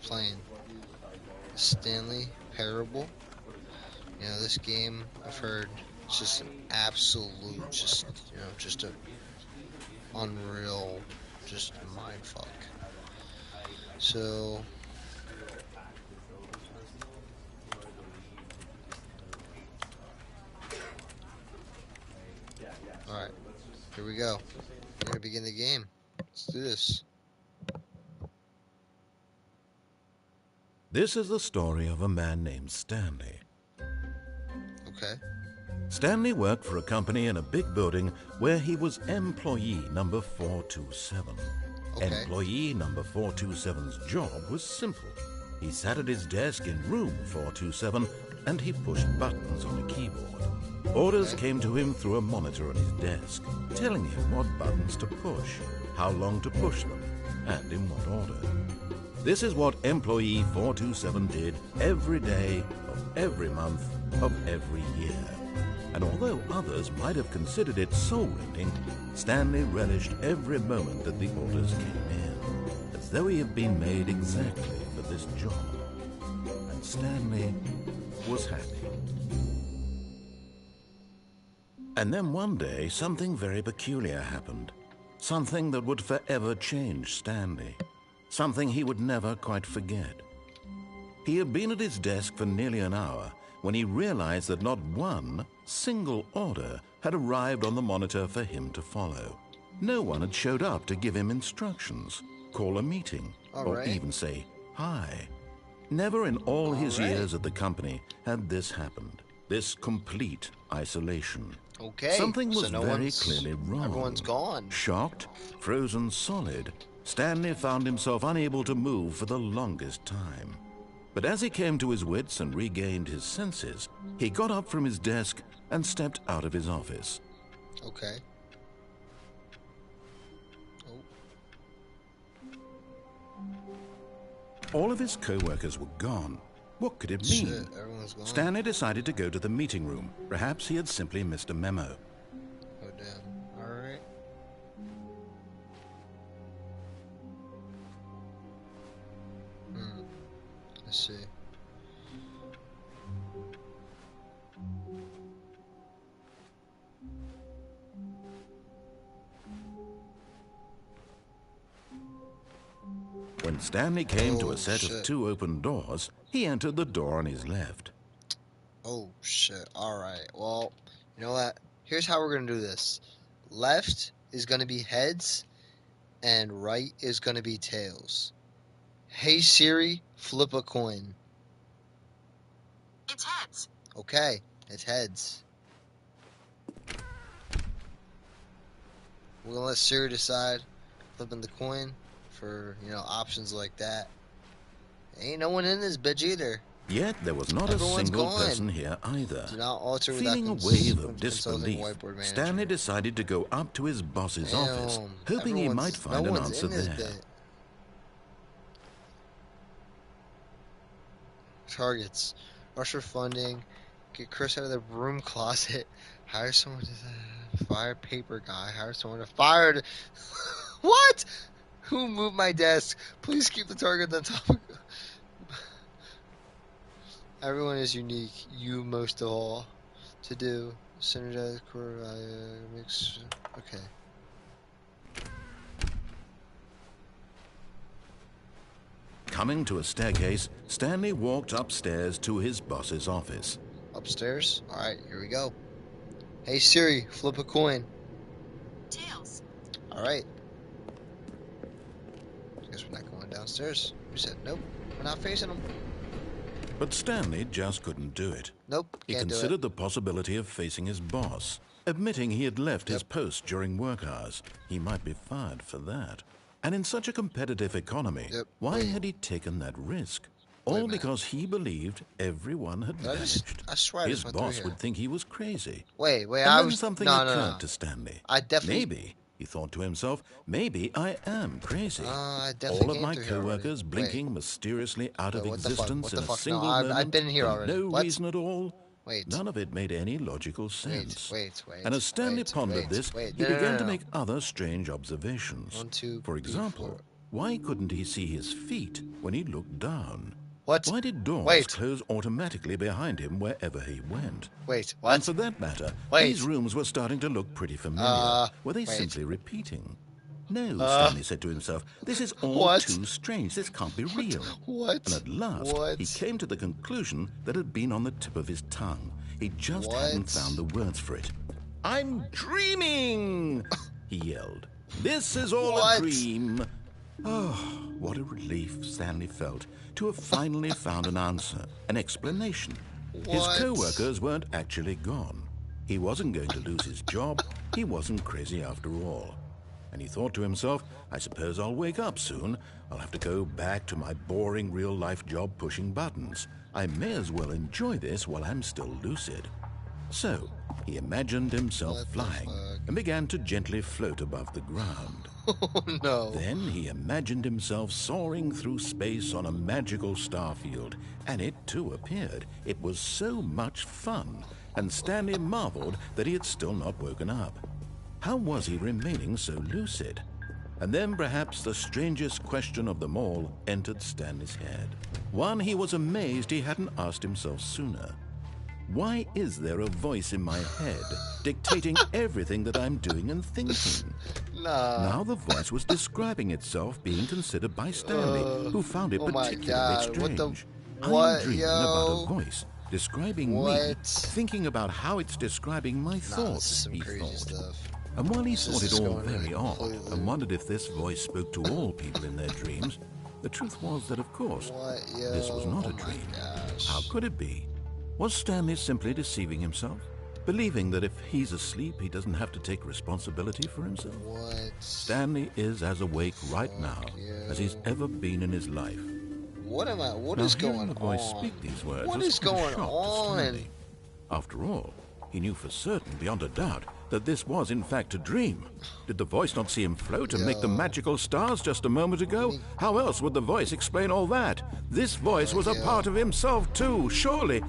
playing Stanley Parable. You know, this game, I've heard, it's just an absolute, just, you know, just a unreal, just mind fuck. So, alright, here we go. We're gonna begin the game. Let's do this. This is the story of a man named Stanley. Okay. Stanley worked for a company in a big building where he was employee number 427. Okay. Employee number 427's job was simple. He sat at his desk in room 427 and he pushed buttons on a keyboard. Orders came to him through a monitor on his desk, telling him what buttons to push, how long to push them, and in what order. This is what employee 427 did every day of every month of every year. And although others might have considered it soul-rending, Stanley relished every moment that the orders came in, as though he had been made exactly for this job. And Stanley was happy. And then one day, something very peculiar happened. Something that would forever change Stanley. Something he would never quite forget. He had been at his desk for nearly an hour when he realized that not one single order had arrived on the monitor for him to follow. No one had showed up to give him instructions, call a meeting, or even say hi. Never in all his years at the company had this happened, this complete isolation. Okay. Something was so very clearly wrong. Everyone's gone. Shocked, frozen solid, Stanley found himself unable to move for the longest time. But as he came to his wits and regained his senses, he got up from his desk and stepped out of his office. Okay. All of his co-workers were gone. What could it mean? Shit, everyone's gone. Stanley decided to go to the meeting room. Perhaps he had simply missed a memo. Oh, damn. Alright. Let's see. When Stanley came to a set of 2 open doors, he entered the door on his left. Oh, shit. Alright. Well, you know what? Here's how we're going to do this. Left is going to be heads, and right is going to be tails. Hey, Siri, flip a coin. It's heads. Okay, it's heads. We're going to let Siri decide flipping the coin for, you know, options like that. Ain't no one in this bitch either. Yet there was not Everyone's a single gone. person here either. Do not alter Feeling a without wave of consulting disbelief, whiteboard manager. Stanley decided to go up to his boss's office, hoping he might find no an one's answer in this there. bit. Targets. Rush for funding. Get Chris out of the broom closet. Hire someone to fire paper guy. Hire someone to fire. What? Who moved my desk? Please keep the target on top of. Everyone is unique. You most of all. To do. Synergize core mix. Okay. Coming to a staircase, Stanley walked upstairs to his boss's office. Upstairs? Alright, here we go. Hey Siri, flip a coin. Tails. Alright. Guess we're not going downstairs. We said nope, we're not facing them. But Stanley just couldn't do it. Nope, He can't do considered it. the possibility of facing his boss, admitting he had left his post during work hours. He might be fired for that. And in such a competitive economy, why had he taken that risk? All because he believed everyone had vanished. I swear I His just went through boss here. would think he was crazy. Wait, And I then was something occurred to Stanley. I definitely Maybe, he thought to himself, maybe I am crazy. I definitely All of came my through here already. co-workers blinking mysteriously out of what the fuck? existence What in the a fuck? single No, moment I've been in here for already. no What? reason at all. Wait. None of it made any logical sense. Wait. And as Stanley pondered this, he began to make other strange observations. 1, 2, For 3, example, 4. Why couldn't he see his feet when he looked down? What? Why did doors Wait. close automatically behind him wherever he went? Wait, And what? for that matter, Wait. these rooms were starting to look pretty familiar. Were they wait. simply repeating? No, Stanley said to himself, this is all What? too strange. This can't be real. What? And at last, What? he came to the conclusion that had been on the tip of his tongue. He just hadn't What? found the words for it. I'm dreaming, he yelled. This is all What? a dream. Oh, what a relief Stanley felt to have finally found an answer, an explanation. His What? co-workers weren't actually gone. He wasn't going to lose his job. He wasn't crazy after all. And he thought to himself, I suppose I'll wake up soon. I'll have to go back to my boring real-life job pushing buttons. I may as well enjoy this while I'm still lucid. So, he imagined himself flying and began to gently float above the ground. Oh, no. Then he imagined himself soaring through space on a magical starfield, and it too appeared. It was so much fun, and Stanley marveled that he had still not woken up. How was he remaining so lucid? And then perhaps the strangest question of them all entered Stanley's head. One he was amazed he hadn't asked himself sooner. Why is there a voice in my head dictating everything that I'm doing and thinking? Now the voice was describing itself being considered by Stanley, who found it particularly strange. I'm dreaming about a voice describing me, thinking about how it's describing my thoughts, he thought. And while he thought it all very odd and wondered if this voice spoke to all people in their dreams, the truth was that, of course, this was not a dream. How could it be? Was Stanley simply deceiving himself? Believing that if he's asleep, he doesn't have to take responsibility for himself? Stanley is as awake right now as he's ever been in his life. What Now, is hearing going the voice on? speak these words What was is quite a going shock to on? Stanley. After all, he knew for certain, beyond a doubt, that this was in fact a dream. Did the voice not see him float and make the magical stars just a moment ago? How else would the voice explain all that? This voice was a part of himself too. Surely,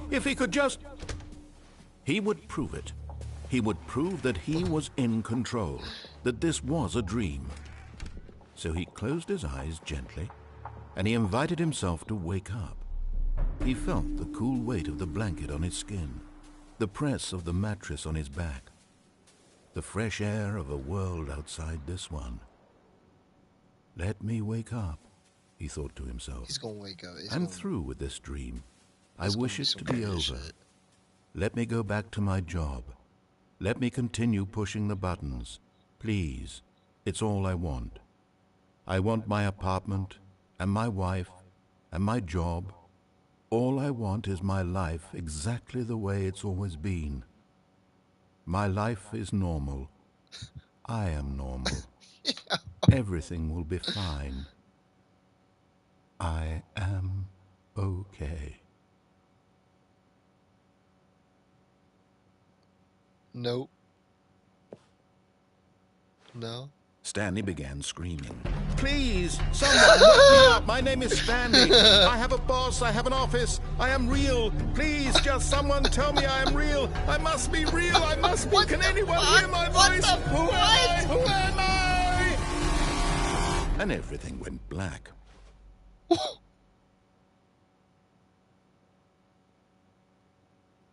if he could just... He would prove it. He would prove that he was in control, that this was a dream. So he closed his eyes gently, and he invited himself to wake up. He felt the cool weight of the blanket on his skin, the press of the mattress on his back, the fresh air of a world outside this one. Let me wake up, he thought to himself. He's gonna wake up. I'm through with this dream. I wish it to be over. Let me go back to my job. Let me continue pushing the buttons. Please, it's all I want. I want my apartment, and my wife, and my job. All I want is my life exactly the way it's always been. My life is normal. I am normal. Everything will be fine. I am okay. Nope. No. Stanley began screaming. Please, someone wake me up. My name is Stanley. I have a boss. I have an office. I am real. Please, just someone tell me I am real. I must be real. I must be. Can anyone hear my voice? Who am I? Who am I? And everything went black.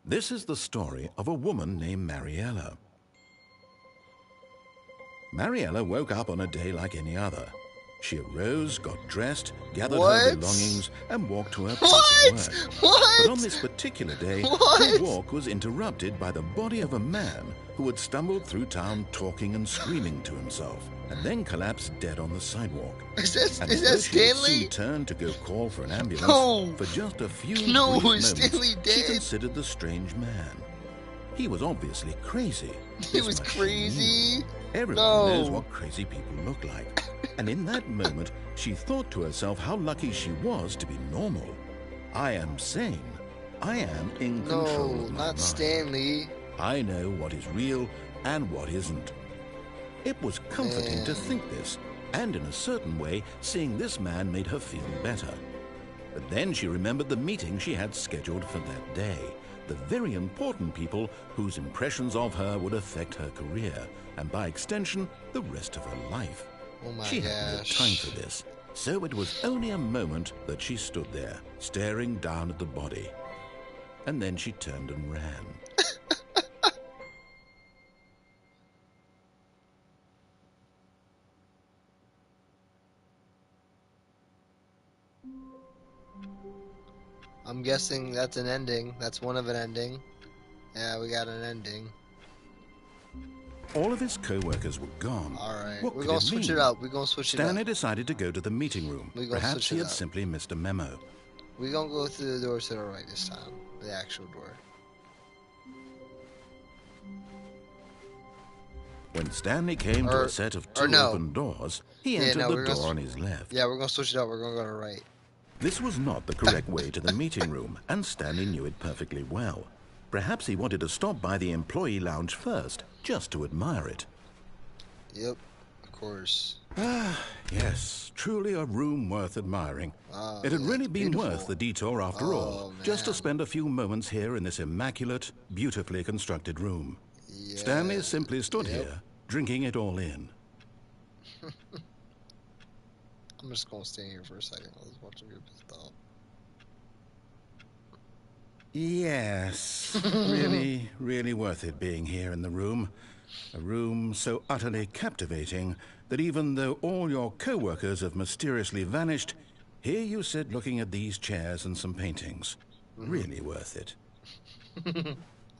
This is the story of a woman named Mariella. Mariella woke up on a day like any other. She arose, got dressed, gathered her belongings, and walked to her place of work. But on this particular day, her walk was interrupted by the body of a man who had stumbled through town talking and screaming to himself, and then collapsed dead on the sidewalk. Is that Stanley? Stanley? She turned to go call for an ambulance. No. For just a few brief Is moments, Stanley she dead? considered the strange man. He was obviously crazy. He was much she crazy? knew. Everyone knows what crazy people look like. And in that moment, she thought to herself how lucky she was to be normal. I am sane. I am in control of my not mind. Stanley. I know what is real and what isn't. It was comforting to think this, and in a certain way, seeing this man made her feel better. But then she remembered the meeting she had scheduled for that day, the very important people whose impressions of her would affect her career, and by extension, the rest of her life. Oh my She hadn't the time gosh. for this, so it was only a moment that she stood there, staring down at the body. And then she turned and ran. I'm guessing that's an ending. That's one of an ending. Yeah, we got an ending. All of his co-workers were gone. Alright, What we're could gonna it switch mean? it up. We're gonna switch it up. Stanley decided to go to the meeting room. We're gonna Perhaps switch he it had up. simply missed a memo. We're gonna go through the door to the right this time. The actual door. When Stanley came to a set of two no. open doors, he Yeah, entered no, the we're door gonna on his left. Yeah, we're gonna switch it up. We're gonna go to the right. This was not the correct way to the meeting room, and Stanley knew it perfectly well. Perhaps he wanted to stop by the employee lounge first, just to admire it. Yep, of course. Yes, truly a room worth admiring. It had really been beautiful. worth the detour after all, just to man. spend a few moments here in this immaculate, beautifully constructed room. Yeah. Stanley simply stood here, drinking it all in. I'm just gonna stay here for a second. I was watching your stuff. Yes, really, really worth it being here in the room. A room so utterly captivating that even though all your co-workers have mysteriously vanished, here you sit looking at these chairs and some paintings. Really worth it.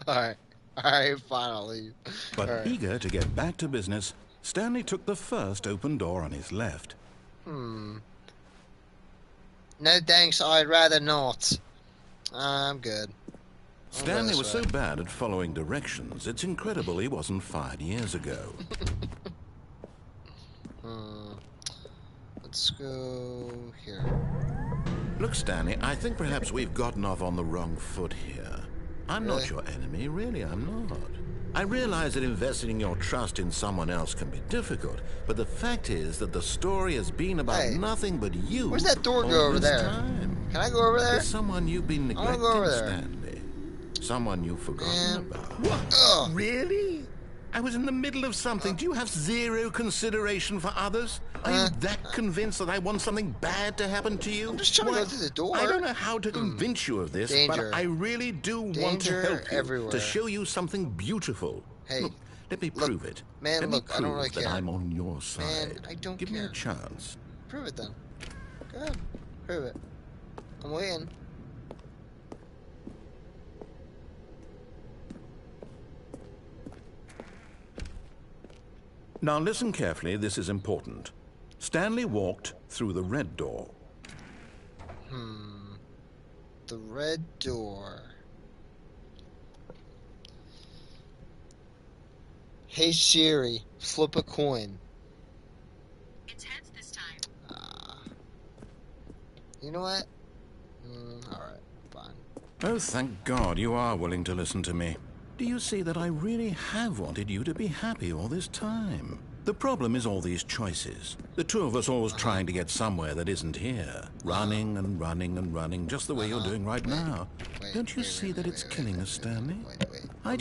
Alright, fine, I'll leave. But eager to get back to business, Stanley took the first open door on his left. No thanks, I'd rather not. I'm good. Stanley was so bad at following directions, it's incredible he wasn't fired years ago. Let's go here. Look, Stanley, I think perhaps we've gotten off on the wrong foot here. I'm not your enemy, really, I'm not. I realize that investing your trust in someone else can be difficult, but the fact is that the story has been about nothing but you. Where's that door go over there? Time. Can I go over there? There's someone you've been neglecting, go over there. Stanley. Someone you've forgotten about. What? Really? I was in the middle of something. Do you have zero consideration for others? Are you that convinced that I want something bad to happen to you? I'm just trying to go through the door. I don't know how to convince you of this, Danger. but I really do want to help you, everywhere. to show you something beautiful. Hey, look, let me prove it. Man, let look, me I don't prove really that care. I'm on your side. Man, I don't Give care. me a chance. Prove it then. Go ahead. Prove it. I'm waiting. Now listen carefully, this is important. Stanley walked through the red door. The red door. Hey Siri, flip a coin. It's heads this time. You know what? Alright, fine. Oh, thank God you are willing to listen to me. Do you see that I really have wanted you to be happy all this time? The problem is all these choices. The two of us always trying to get somewhere that isn't here. Running and running and running, just the way you're doing right now. Don't you see that it's killing us, Stanley? I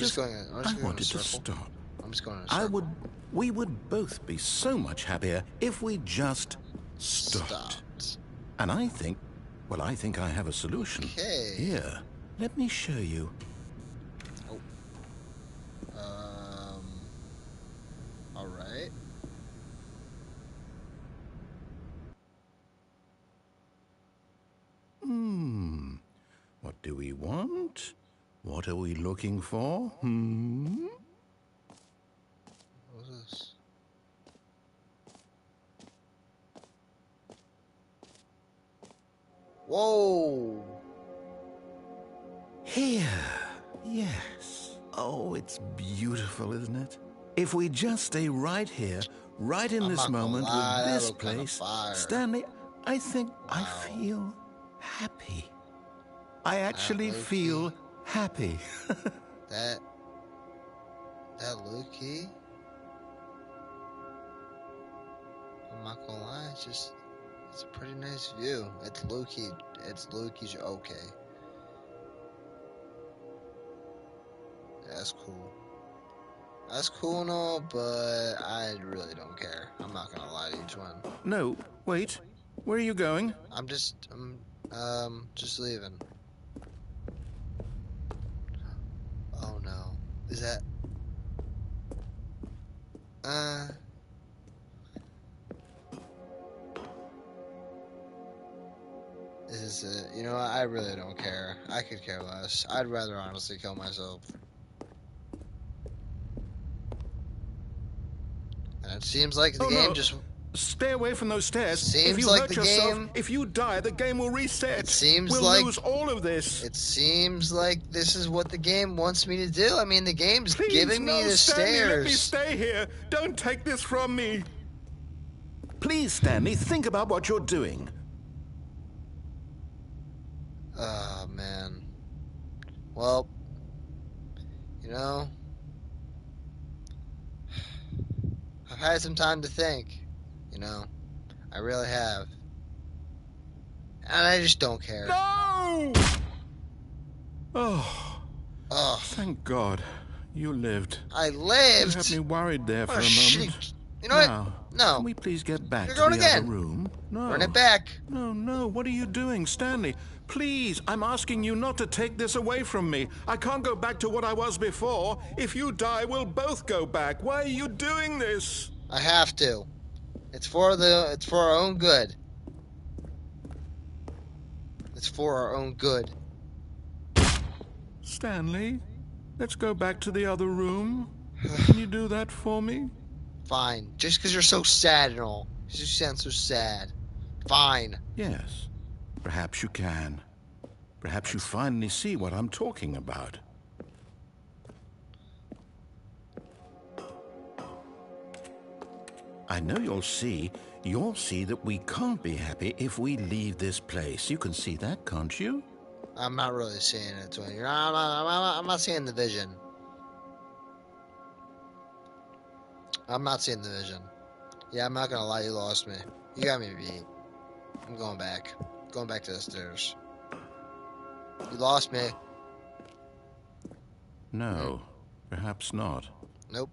wanted to stop. I'm just going in a circle. We would both be so much happier if we just stopped. And I think I have a solution. Okay. Here, let me show you. Alright. What do we want? What are we looking for? What's this? Whoa! Here. Yes. Oh, it's beautiful, isn't it? If we just stay right here, right in this moment with this place, Stanley, I think I feel happy. I actually feel happy. That low key? I'm not gonna lie, it's a pretty nice view. It's low key okay. Yeah, that's cool. That's cool and all, but I really don't care. I'm not gonna lie to you, Twin. No, wait. Where are you going? I'm just leaving. Oh no. Is that... This is it. You know what? I really don't care. I could care less. I'd rather honestly kill myself. And it seems like the Oh game no. just... Stay away from those stairs. Seems if you like hurt the yourself, game... if you die, the game will reset. It seems we'll like... lose all of this. It seems like this is what the game wants me to do. I mean, the game's Please, giving me no, the Stanley, stairs. let me stay here. Don't take this from me. Please, Stanley, think about what you're doing. Oh, man. Well, you know, I've had some time to think. You know, I really have. And I just don't care. No! Oh, Oh, thank God. You lived. I You lived. had me worried there for What a a moment. shitty... You know what? Now, No. can we please get back You're to going the again. other room? No. Run it back. No, what are you doing, Stanley? Please, I'm asking you not to take this away from me. I can't go back to what I was before. If you die, we'll both go back. Why are you doing this? I have to. It's for our own good. It's for our own good. Stanley, let's go back to the other room. Can you do that for me? Fine. Just because you're so sad and all. You sound so sad. Fine. Yes, perhaps you can. Perhaps you finally see what I'm talking about. I know you'll see that we can't be happy if we leave this place. You can see that, can't you? I'm not really seeing it, Twin. I'm not seeing the vision. I'm not seeing the vision. Yeah, I'm not gonna lie, you lost me. You got me beat. I'm going back. Going back to the stairs. You lost me. No, perhaps not. Nope.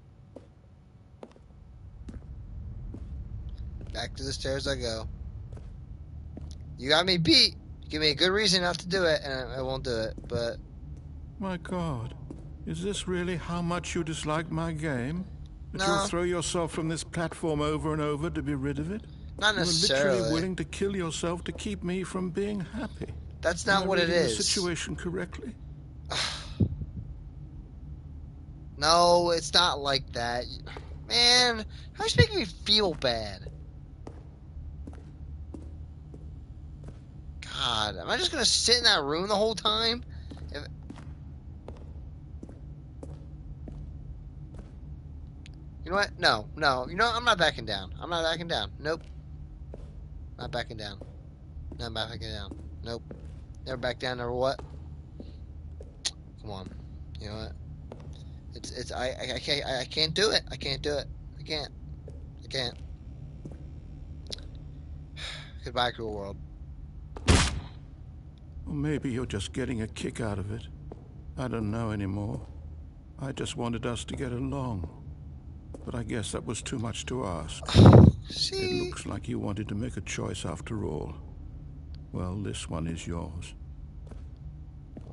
Back to the stairs I go. You got me beat. Give me a good reason not to do it, and I won't do it, but... My God, is this really how much you dislike my game? That No. you'll throw yourself from this platform over and over to be rid of it? Not You were necessarily. literally willing to kill yourself to keep me from being happy. That's not Am I what it reading is. the situation correctly? No, it's not like that. Man, how you making me feel bad? God, am I just gonna sit in that room the whole time? You know what? No. You know what? I'm not backing down. I'm not backing down. Nope. Not backing down. Not backing down. Nope. Never back down. Never what? Come on. You know what? I can't do it. I can't do it. I can't. Goodbye, cruel world. Or maybe you're just getting a kick out of it. I don't know anymore. I just wanted us to get along. But I guess that was too much to ask. See? It looks like you wanted to make a choice after all. Well, this one is yours.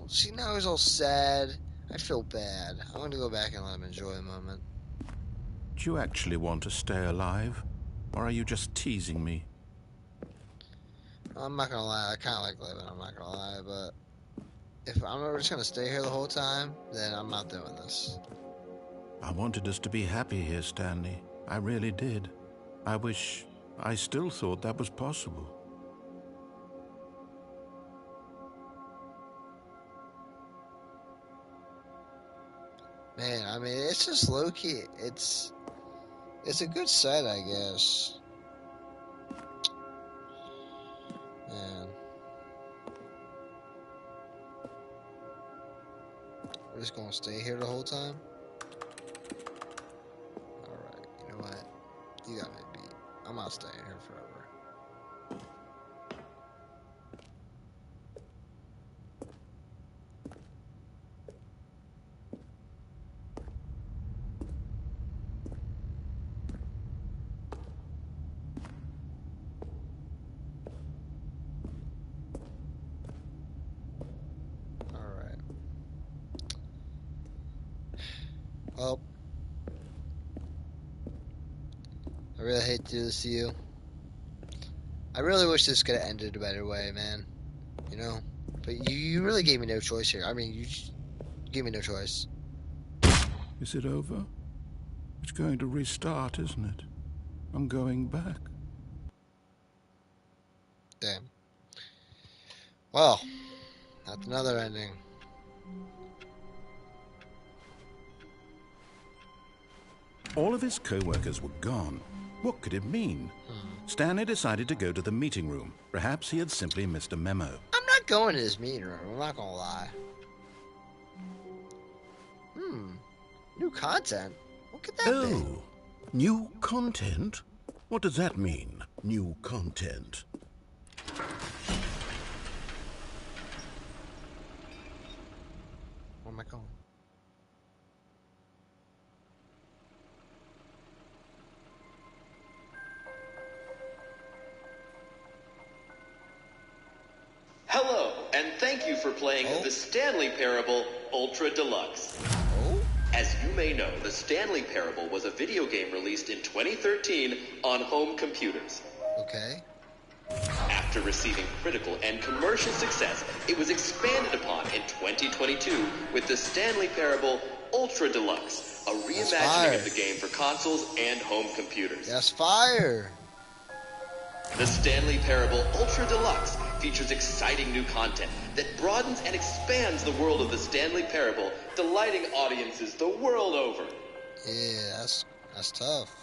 See, now he's all sad. I feel bad. I'm gonna go back and let him enjoy a moment. Do you actually want to stay alive? Or are you just teasing me? I'm not gonna lie, I kinda like living, I'm not gonna lie, but if I'm ever just gonna stay here the whole time, then I'm not doing this. I wanted us to be happy here, Stanley. I really did. I still thought that was possible. Man, I mean, it's just low-key. It's a good set, I guess. Man. We're just gonna stay here the whole time? Alright, you know what? You got me beat. I'm not staying here forever. Well, I really hate to do this to you. I really wish this could have ended a better way, man. You know? But you really gave me no choice here. I mean, you just gave me no choice. Is it over? It's going to restart, isn't it? I'm going back. Damn. Well, that's another ending. All of his co-workers were gone. What could it mean? Stanley decided to go to the meeting room. Perhaps he had simply missed a memo. I'm not going to this meeting room. I'm not gonna lie. New content? What could that be? Oh, new content? What does that mean, new content? Where am I going? Hello, and thank you for playing the Stanley Parable Ultra Deluxe. Oh? As you may know, the Stanley Parable was a video game released in 2013 on home computers. Okay. After receiving critical and commercial success, it was expanded upon in 2022 with the Stanley Parable Ultra Deluxe, a reimagining of the game for consoles and home computers. That's fire. The Stanley Parable Ultra Deluxe features exciting new content that broadens and expands the world of the Stanley Parable, delighting audiences the world over. Yeah, that's tough.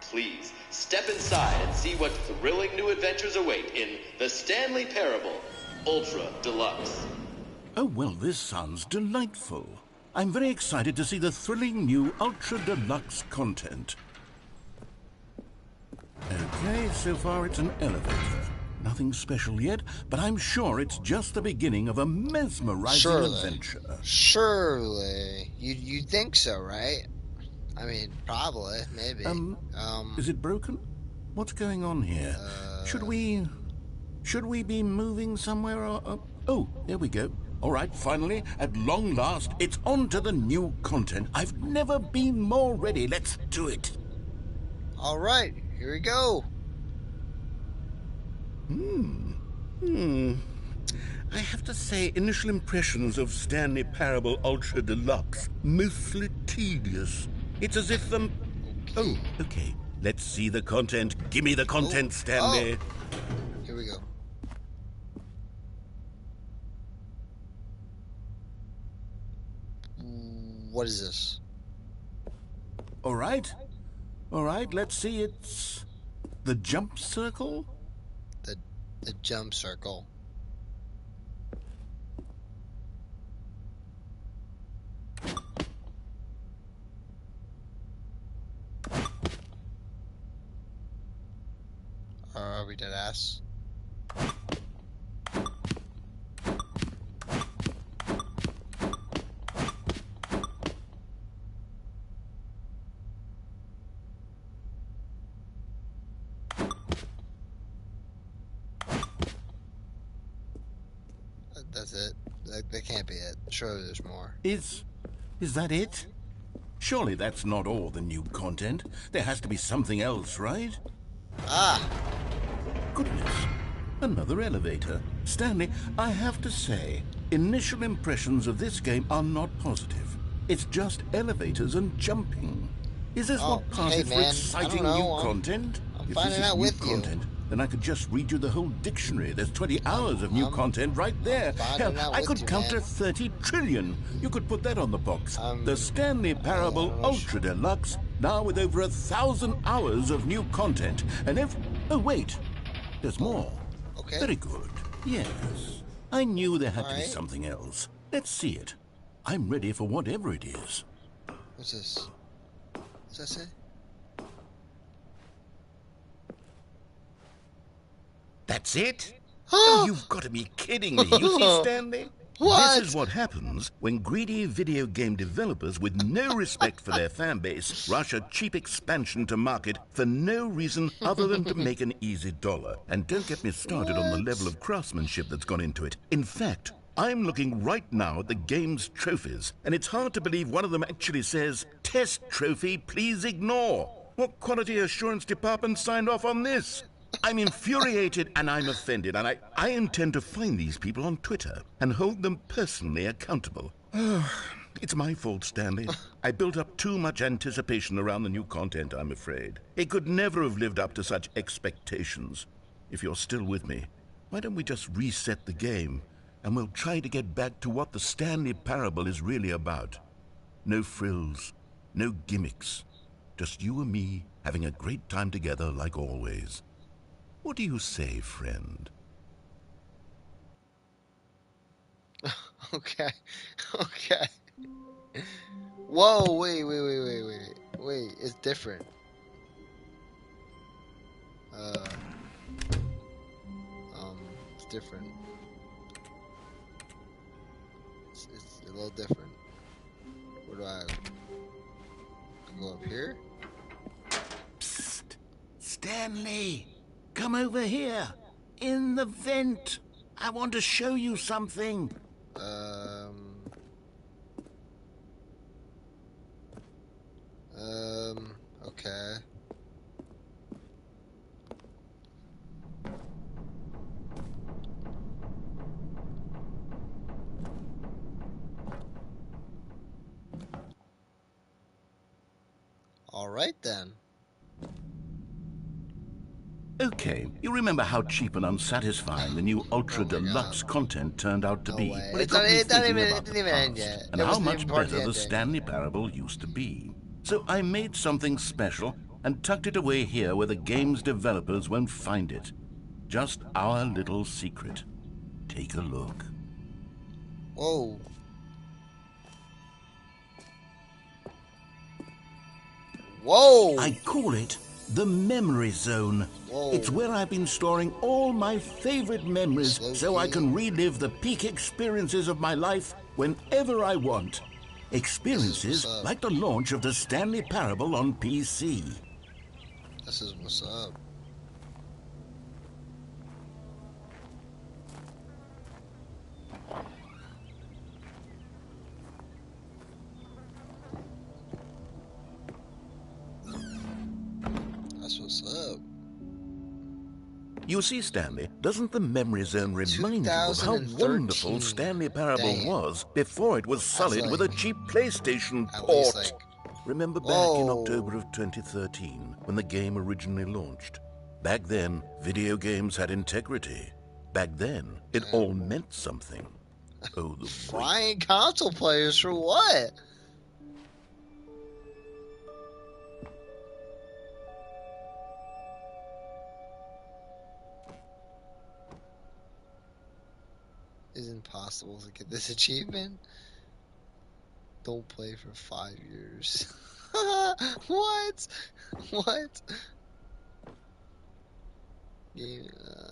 Please, step inside and see what thrilling new adventures await in the Stanley Parable Ultra Deluxe. Oh, well, this sounds delightful. I'm very excited to see the thrilling new Ultra Deluxe content. Okay, so far it's an elevator. Nothing special yet, but I'm sure it's just the beginning of a mesmerizing adventure. Surely. You'd think so, right? I mean, probably, maybe. Is it broken? What's going on here? Should we be moving somewhere or... Oh, there we go. All right, finally, at long last, it's on to the new content. I've never been more ready. Let's do it. All right, here we go. I have to say, initial impressions of Stanley Parable Ultra Deluxe, mostly tedious. It's as if Oh, okay. Let's see the content. Give me the content, Stanley. Here we go. What is this? All right, let's see. It's the jump circle? The jump circle. Are we dead ass? That's it. That can't be it. Surely there's more. Is that it? Surely that's not all the new content. There has to be something else, right? Ah! Goodness. Another elevator. Stanley, I have to say, initial impressions of this game are not positive. It's just elevators and jumping. Is this what passes for exciting new content? I'm If finding this is out new with you. content, then I could just read you the whole dictionary. There's 20 hours of new content right there. Hell, I could counter 30 trillion. You could put that on the box. The Stanley Parable Ultra Deluxe, now with over 1,000 hours of new content. And oh, wait. There's more. Okay. Very good. Yes. I knew there had to be Alright. something else. Let's see it. I'm ready for whatever it is. What's this? What's that say? That's it? Oh, you've got to be kidding me. You see, Stanley? What? This is what happens when greedy video game developers with no respect for their fan base rush a cheap expansion to market for no reason other than to make an easy dollar. And don't get me started on the level of craftsmanship that's gone into it. In fact, I'm looking right now at the game's trophies, and it's hard to believe one of them actually says, "Test trophy, please ignore." What quality assurance department signed off on this? I'm infuriated and I'm offended, and I intend to find these people on Twitter and hold them personally accountable. It's my fault, Stanley. I built up too much anticipation around the new content, I'm afraid. It could never have lived up to such expectations. If you're still with me, why don't we just reset the game, and we'll try to get back to what the Stanley Parable is really about. No frills, no gimmicks. Just you and me having a great time together like always. What do you say, friend? Okay. Okay. Whoa, wait. Wait, it's different. It's different. It's a little different. Where do I go up here? Psst! Stanley! Come over here! In the vent! I want to show you something! Okay. Alright then. Okay, you remember how cheap and unsatisfying the new Ultra Oh my Deluxe God. content turned out to No be? way. Well, it got me thinking It about didn't the even end past yet. and It how wasn't much even part of the better the ending. Stanley Parable used to be. So I made something special and tucked it away here where the game's developers won't find it. Just our little secret. Take a look. Whoa. Whoa! I call it the Memory Zone. Whoa. It's where I've been storing all my favorite memories Slow so I can key. relive the peak experiences of my life whenever I want. Experiences what's up. like the launch of the Stanley Parable on PC. This is what's up. That's what's up. You see, Stanley, doesn't the Memory Zone remind you of how 2013. wonderful Stanley Parable Damn. was before it was sullied with a like- cheap PlayStation At port? least Remember back in Whoa. October of 2013 when the game originally launched? Back then, video games had integrity. Back then, it all meant something. Oh, the weight. frying console players for what? It's impossible to get this achievement. Don't play for 5 years. What? What? Yeah,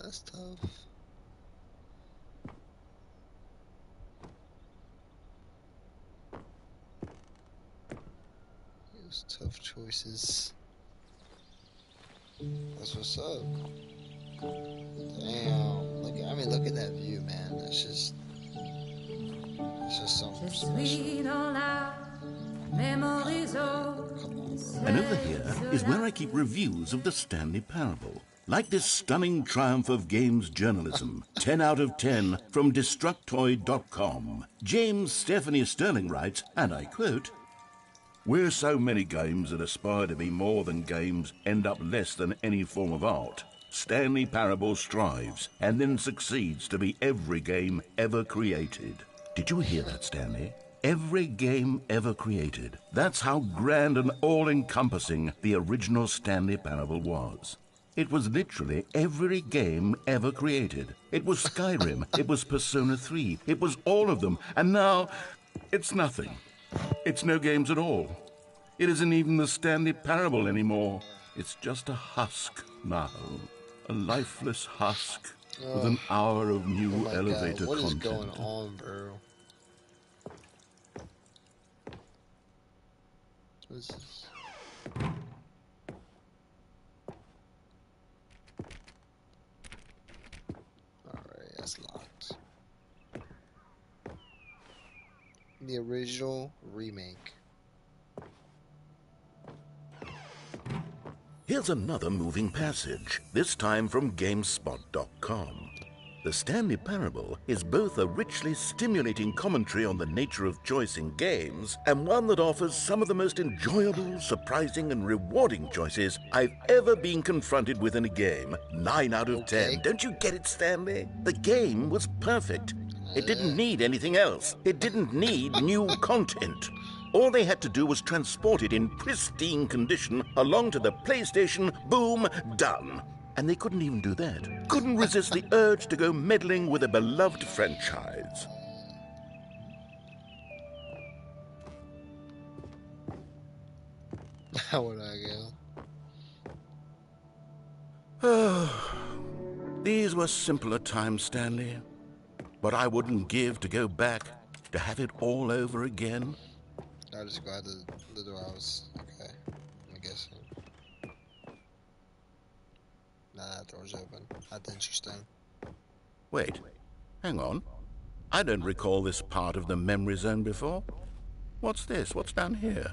that's tough. It was tough choices. That's what's up. Damn. Look at that view, man. That's just something special. And over here is where I keep reviews of the Stanley Parable. Like this stunning triumph of games journalism, 10 out of 10 from Destructoid.com. James Stephanie Sterling writes, and I quote, "Where so many games that aspire to be more than games end up less than any form of art, Stanley Parable strives and then succeeds to be every game ever created." Did you hear that, Stanley? Every game ever created. That's how grand and all-encompassing the original Stanley Parable was. It was literally every game ever created. It was Skyrim, it was Persona 3, it was all of them, and now it's nothing. It's no games at all. It isn't even the Stanley Parable anymore. It's just a husk now. A lifeless husk with an hour of new Oh my elevator God, what is content. going on, bro? What is this? Alright, that's locked. The original remake. Here's another moving passage, this time from GameSpot.com. The Stanley Parable is both a richly stimulating commentary on the nature of choice in games and one that offers some of the most enjoyable, surprising, and rewarding choices I've ever been confronted with in a game. 9 out of 10. Don't you get it, Stanley? The game was perfect. It didn't need anything else. It didn't need new content. All they had to do was transport it in pristine condition along to the PlayStation. Boom, done. And they couldn't even do that. Couldn't resist the urge to go meddling with a beloved franchise. How would I go? Oh, these were simpler times, Stanley. But I wouldn't give to go back, to have it all over again. I just go out the door. I was okay. I guess. Nah, that door's open. That's interesting. Wait, hang on. I don't recall this part of the memory zone before. What's this? What's down here?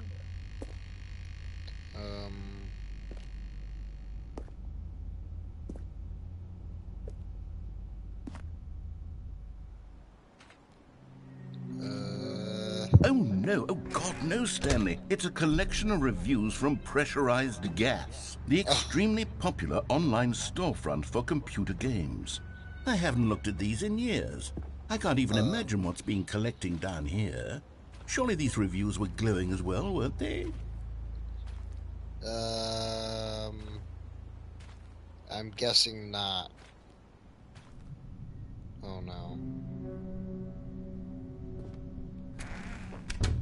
Oh no, oh God, no, Stanley. It's a collection of reviews from Pressurized Gas, the extremely popular online storefront for computer games. I haven't looked at these in years. I can't even imagine what's been collecting down here. Surely these reviews were glowing as well, weren't they? I'm guessing not. Oh no.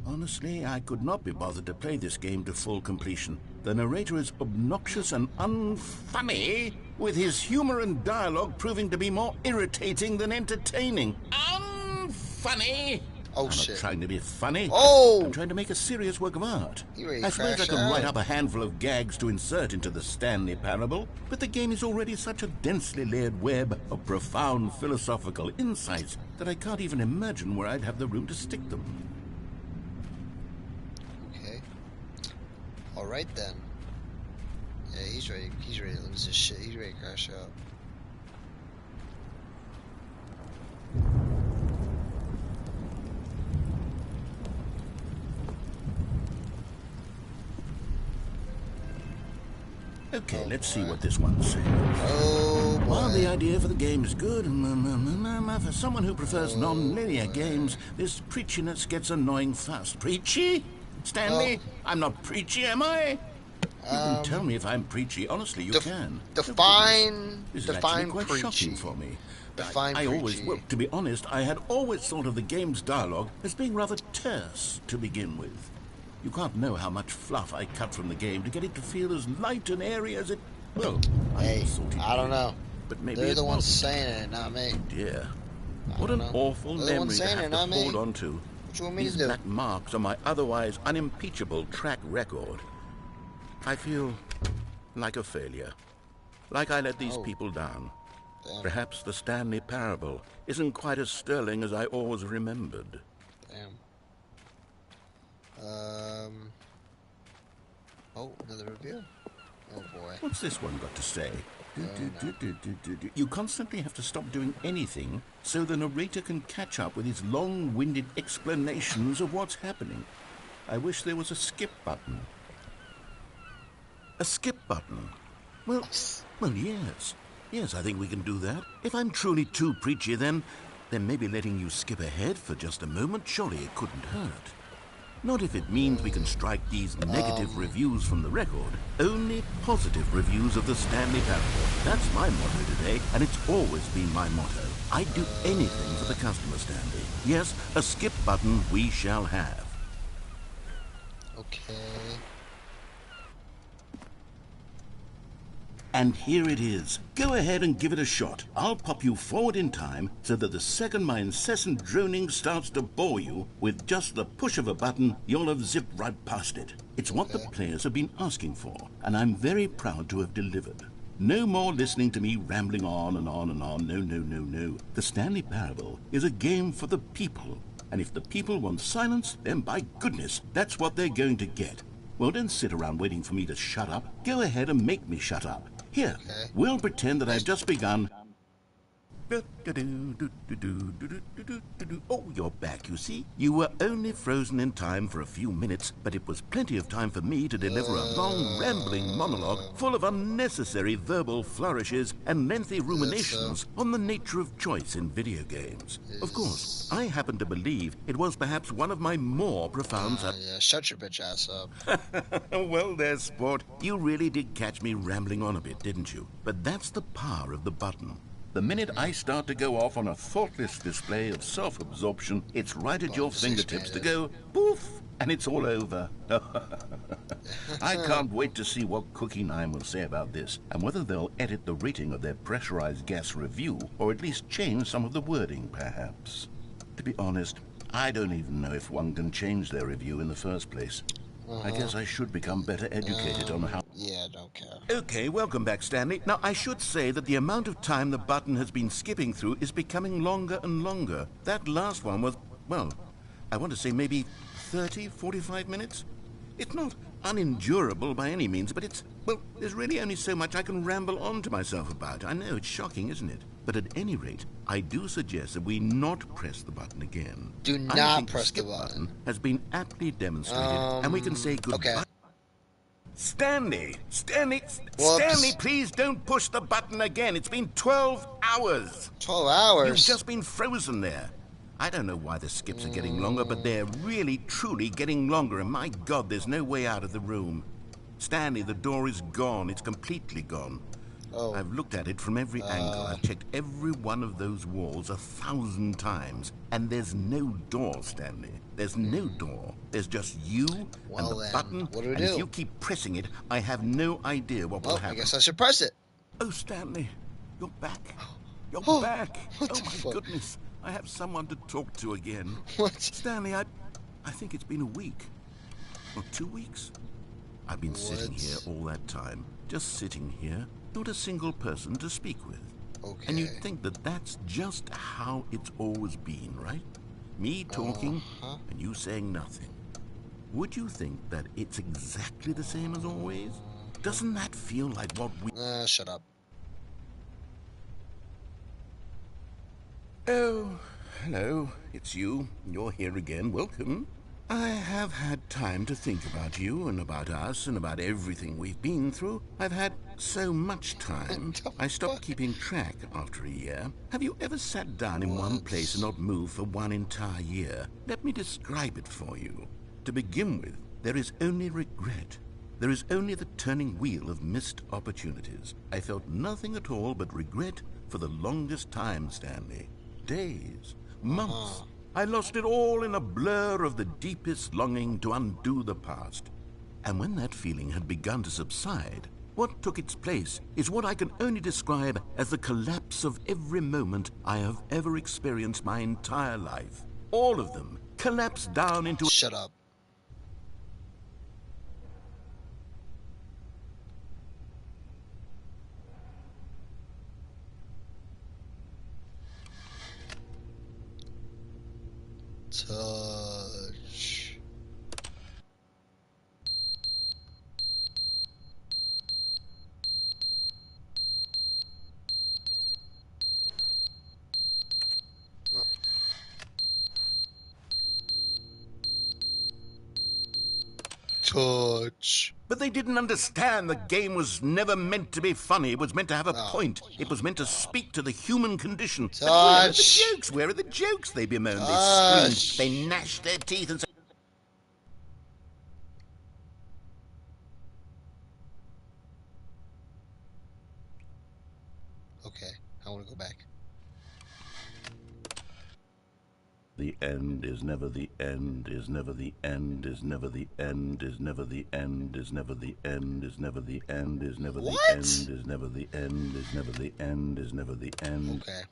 Honestly, I could not be bothered to play this game to full completion. The narrator is obnoxious and unfunny, with his humor and dialogue proving to be more irritating than entertaining. Unfunny! Oh, I'm shit. not trying to be funny. Oh! I'm trying to make a serious work of art. You ready I to suppose I crash could out? write up a handful of gags to insert into the Stanley Parable, but the game is already such a densely layered web of profound philosophical insights that I can't even imagine where I'd have the room to stick them. Okay. Alright then. Yeah, he's ready to lose his shit. He's ready to crash out. Okay, let's see what this one says. Oh boy. While the idea for the game is good, for someone who prefers non-linear games, this preachiness gets annoying fast. Preachy? Stanley? I'm not preachy, am I? You can tell me if I'm preachy. Honestly, you can. Define This is actually quite preachy. shocking for me. Define I always, preachy. well, to be honest, I had always thought of the game's dialogue as being rather terse to begin with. You can't know how much fluff I cut from the game to get it to feel as light and airy as it... Well, Hey, I don't know. But maybe They're it the ones wasn't. saying it, not me. Dear, I what don't an know. awful They're the memory ones to saying have it, to not me. hold on to. What you want me These to do? black marks are my otherwise unimpeachable track record. I feel like a failure. Like I let these people down. Damn. Perhaps the Stanley Parable isn't quite as sterling as I always remembered. Damn. Oh, another review. Oh boy. What's this one got to say? You constantly have to stop doing anything so the narrator can catch up with his long-winded explanations of what's happening. I wish there was a skip button. A skip button? Well, yes. Yes, I think we can do that. If I'm truly too preachy, then maybe letting you skip ahead for just a moment, surely it couldn't hurt. Not if it means we can strike these negative reviews from the record. Only positive reviews of the Stanley Parable. That's my motto today, and it's always been my motto. I'd do anything for the customer, Stanley. Yes, a skip button we shall have. Okay. And here it is. Go ahead and give it a shot. I'll pop you forward in time so that the second my incessant droning starts to bore you, with just the push of a button, you'll have zipped right past it. It's what the players have been asking for, and I'm very proud to have delivered. No more listening to me rambling on and on and on. No, no, no, no. The Stanley Parable is a game for the people. And if the people want silence, then by goodness, that's what they're going to get. Well, don't sit around waiting for me to shut up. Go ahead and make me shut up. Here, we'll pretend that I've just begun. Oh, you're back, you see. You were only frozen in time for a few minutes, but it was plenty of time for me to deliver a long, rambling monologue full of unnecessary verbal flourishes and lengthy ruminations on the nature of choice in video games. Of course, I happen to believe it was perhaps one of my more profound... yeah, shut your bitch ass up. Well, there, sport. You really did catch me rambling on a bit, didn't you? But that's the power of the button. The minute I start to go off on a thoughtless display of self-absorption, it's right at your fingertips to go poof, and it's all over. I can't wait to see what Cookie 9 will say about this, and whether they'll edit the rating of their pressurized gas review, or at least change some of the wording, perhaps. To be honest, I don't even know if one can change their review in the first place. I guess I should become better educated on how... Yeah, don't care. Okay, welcome back, Stanley. Now, I should say that the amount of time the button has been skipping through is becoming longer and longer. That last one was, well, I want to say maybe 30, 45 minutes? It's not unendurable by any means, but it's, well, there's really only so much I can ramble on to myself about. I know, it's shocking, isn't it? But at any rate, I do suggest that we not press the button again. Do not press the button. Has been aptly demonstrated, and we can say goodbye. Okay. Stanley, Whoops. Stanley, please don't push the button again. It's been 12 hours. 12 hours? You've just been frozen there. I don't know why the skips are getting longer, but they're really, truly getting longer, and my God, there's no way out of the room. Stanley, the door is gone. It's completely gone. Oh. I've looked at it from every angle. I've checked every one of those walls 1,000 times. And there's no door, Stanley. There's no door. There's just you and the button. What do we and do? If you keep pressing it, I have no idea what will happen. I guess I should press it. Oh, Stanley, you're back. You're back. What Oh, the my fuck? goodness. I have someone to talk to again. What? Stanley, I think it's been a week. Or 2 weeks. I've been sitting here all that time. Just sitting here. Not a single person to speak with. Okay. And you'd think that that's just how it's always been, right? Me talking and you saying nothing. Would you think that it's exactly the same as always? Doesn't that feel like what we... Shut up. Oh, hello. It's you. You're here again. Welcome. I have had time to think about you and about us and about everything we've been through. I've had so much time. I stopped keeping track after a year. Have you ever sat down in one place and not moved for one entire year? Let me describe it for you. To begin with, there is only regret. There is only the turning wheel of missed opportunities. I felt nothing at all but regret for the longest time, Stanley. Days, months. I lost it all in a blur of the deepest longing to undo the past. And when that feeling had begun to subside, what took its place is what I can only describe as the collapse of every moment I have ever experienced my entire life. All of them collapsed down into... Shut up. Touch. Touch. But they didn't understand the game was never meant to be funny. It was meant to have a point. It was meant to speak to the human condition. But where are the jokes? Where are the jokes? They bemoaned, they screamed, they gnashed their teeth and said... Okay, I want to go back. The end is never the end, is never the end, is never the end, is never the end, is never the end, is never the end, is never the end, is never the end, is never the end, is never the end. Okay.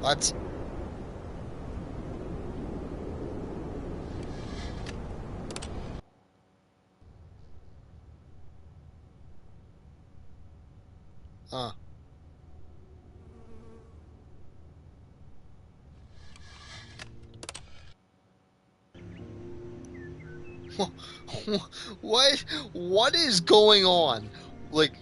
What? Huh. What is going on? Like,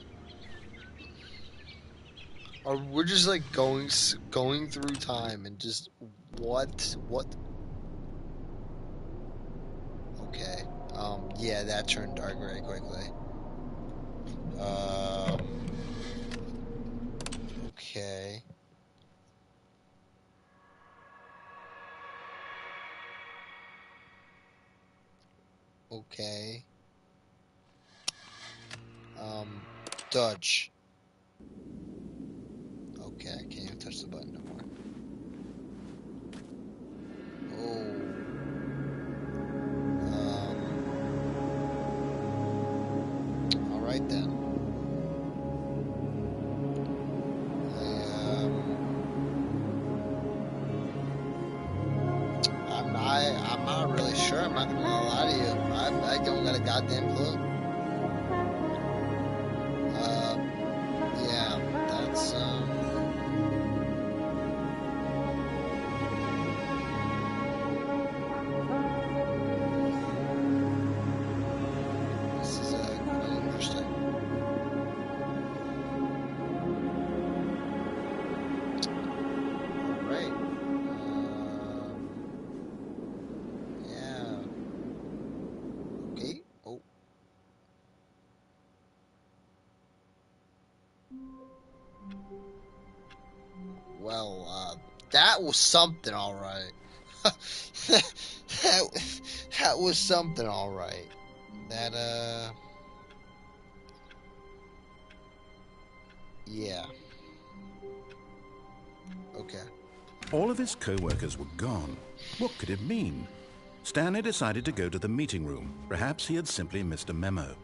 are we're just like going through time and just what? Okay. Yeah, that turned dark very quickly. Okay. Okay. Dodge. Okay, I can't even touch the button no more. Oh. All right then. I'm not really sure. I'm not gonna lie to you. I don't got a goddamn clue. Yeah, that's this is quite interesting. All right. Yeah. Okay. Oh. Well, that was something, all right. that was something, all right. That yeah. Okay. All of his co-workers were gone. What could it mean? Stanley decided to go to the meeting room. Perhaps he had simply missed a memo.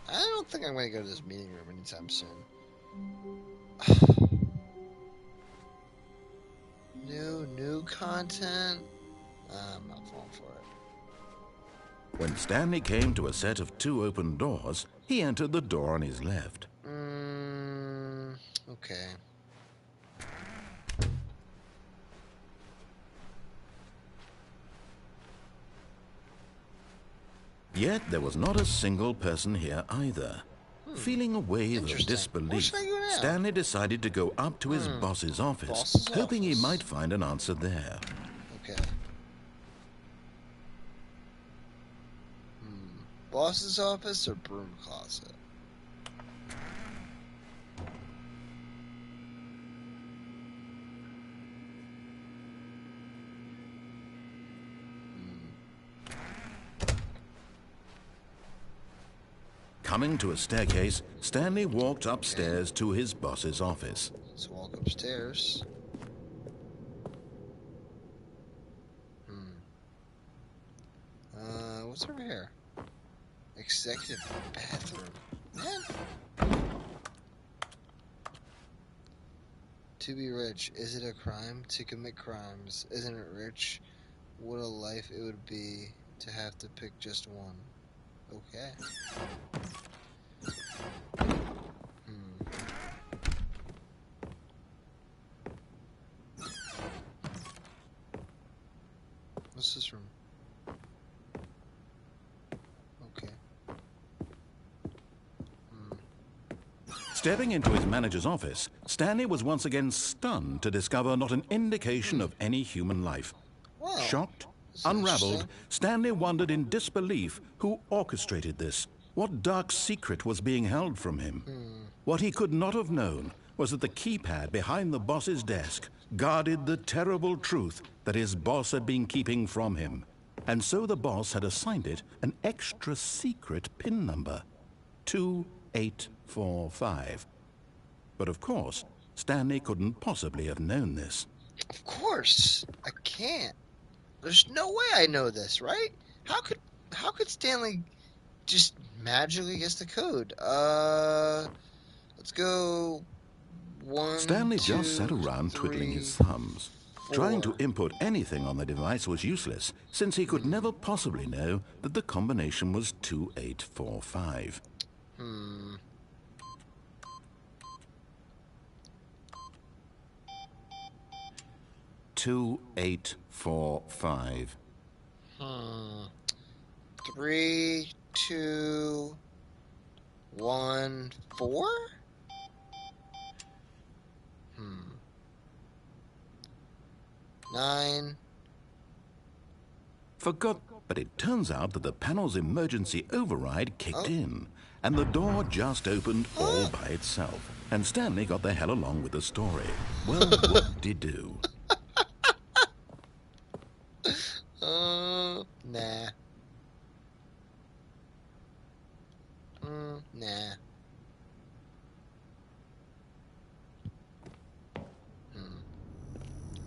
I don't think I'm going to go to this meeting room anytime soon. New content? I'm not falling for it. When Stanley came to a set of 2 open doors, he entered the door on his left. Okay. Yet there was not a single person here either. Feeling a wave of disbelief, Stanley decided to go up to his boss's office, hoping he might find an answer there. Okay. Boss's office or broom closet? Coming to a staircase, Stanley walked upstairs to his boss's office. Let's walk upstairs. What's over here? Executive bathroom. Man. To be rich, is it a crime to commit crimes? Isn't it rich? What a life it would be to have to pick just one. Okay. What's this room? Okay. Stepping into his manager's office, Stanley was once again stunned to discover not an indication of any human life. Wow. Shocked, This is unraveled, interesting. Stanley wondered in disbelief who orchestrated this. What dark secret was being held from him? What he could not have known was that the keypad behind the boss's desk guarded the terrible truth that his boss had been keeping from him. And so the boss had assigned it an extra secret PIN number, 2845. But of course, Stanley couldn't possibly have known this. Of course. I can't. There's no way I know this, right? How could Stanley just magically guess the code? Let's go 1, Stanley 2, just sat around 3, twiddling his thumbs. 4. Trying to input anything on the device was useless, since he could never possibly know that the combination was 2845. 2845. 3, 2, 1, 4? 9. Forgot, but it turns out that the panel's emergency override kicked in, and the door just opened all by itself. And Stanley got the hell along with the story. Well, whoop-de-doo. Nah. Nah.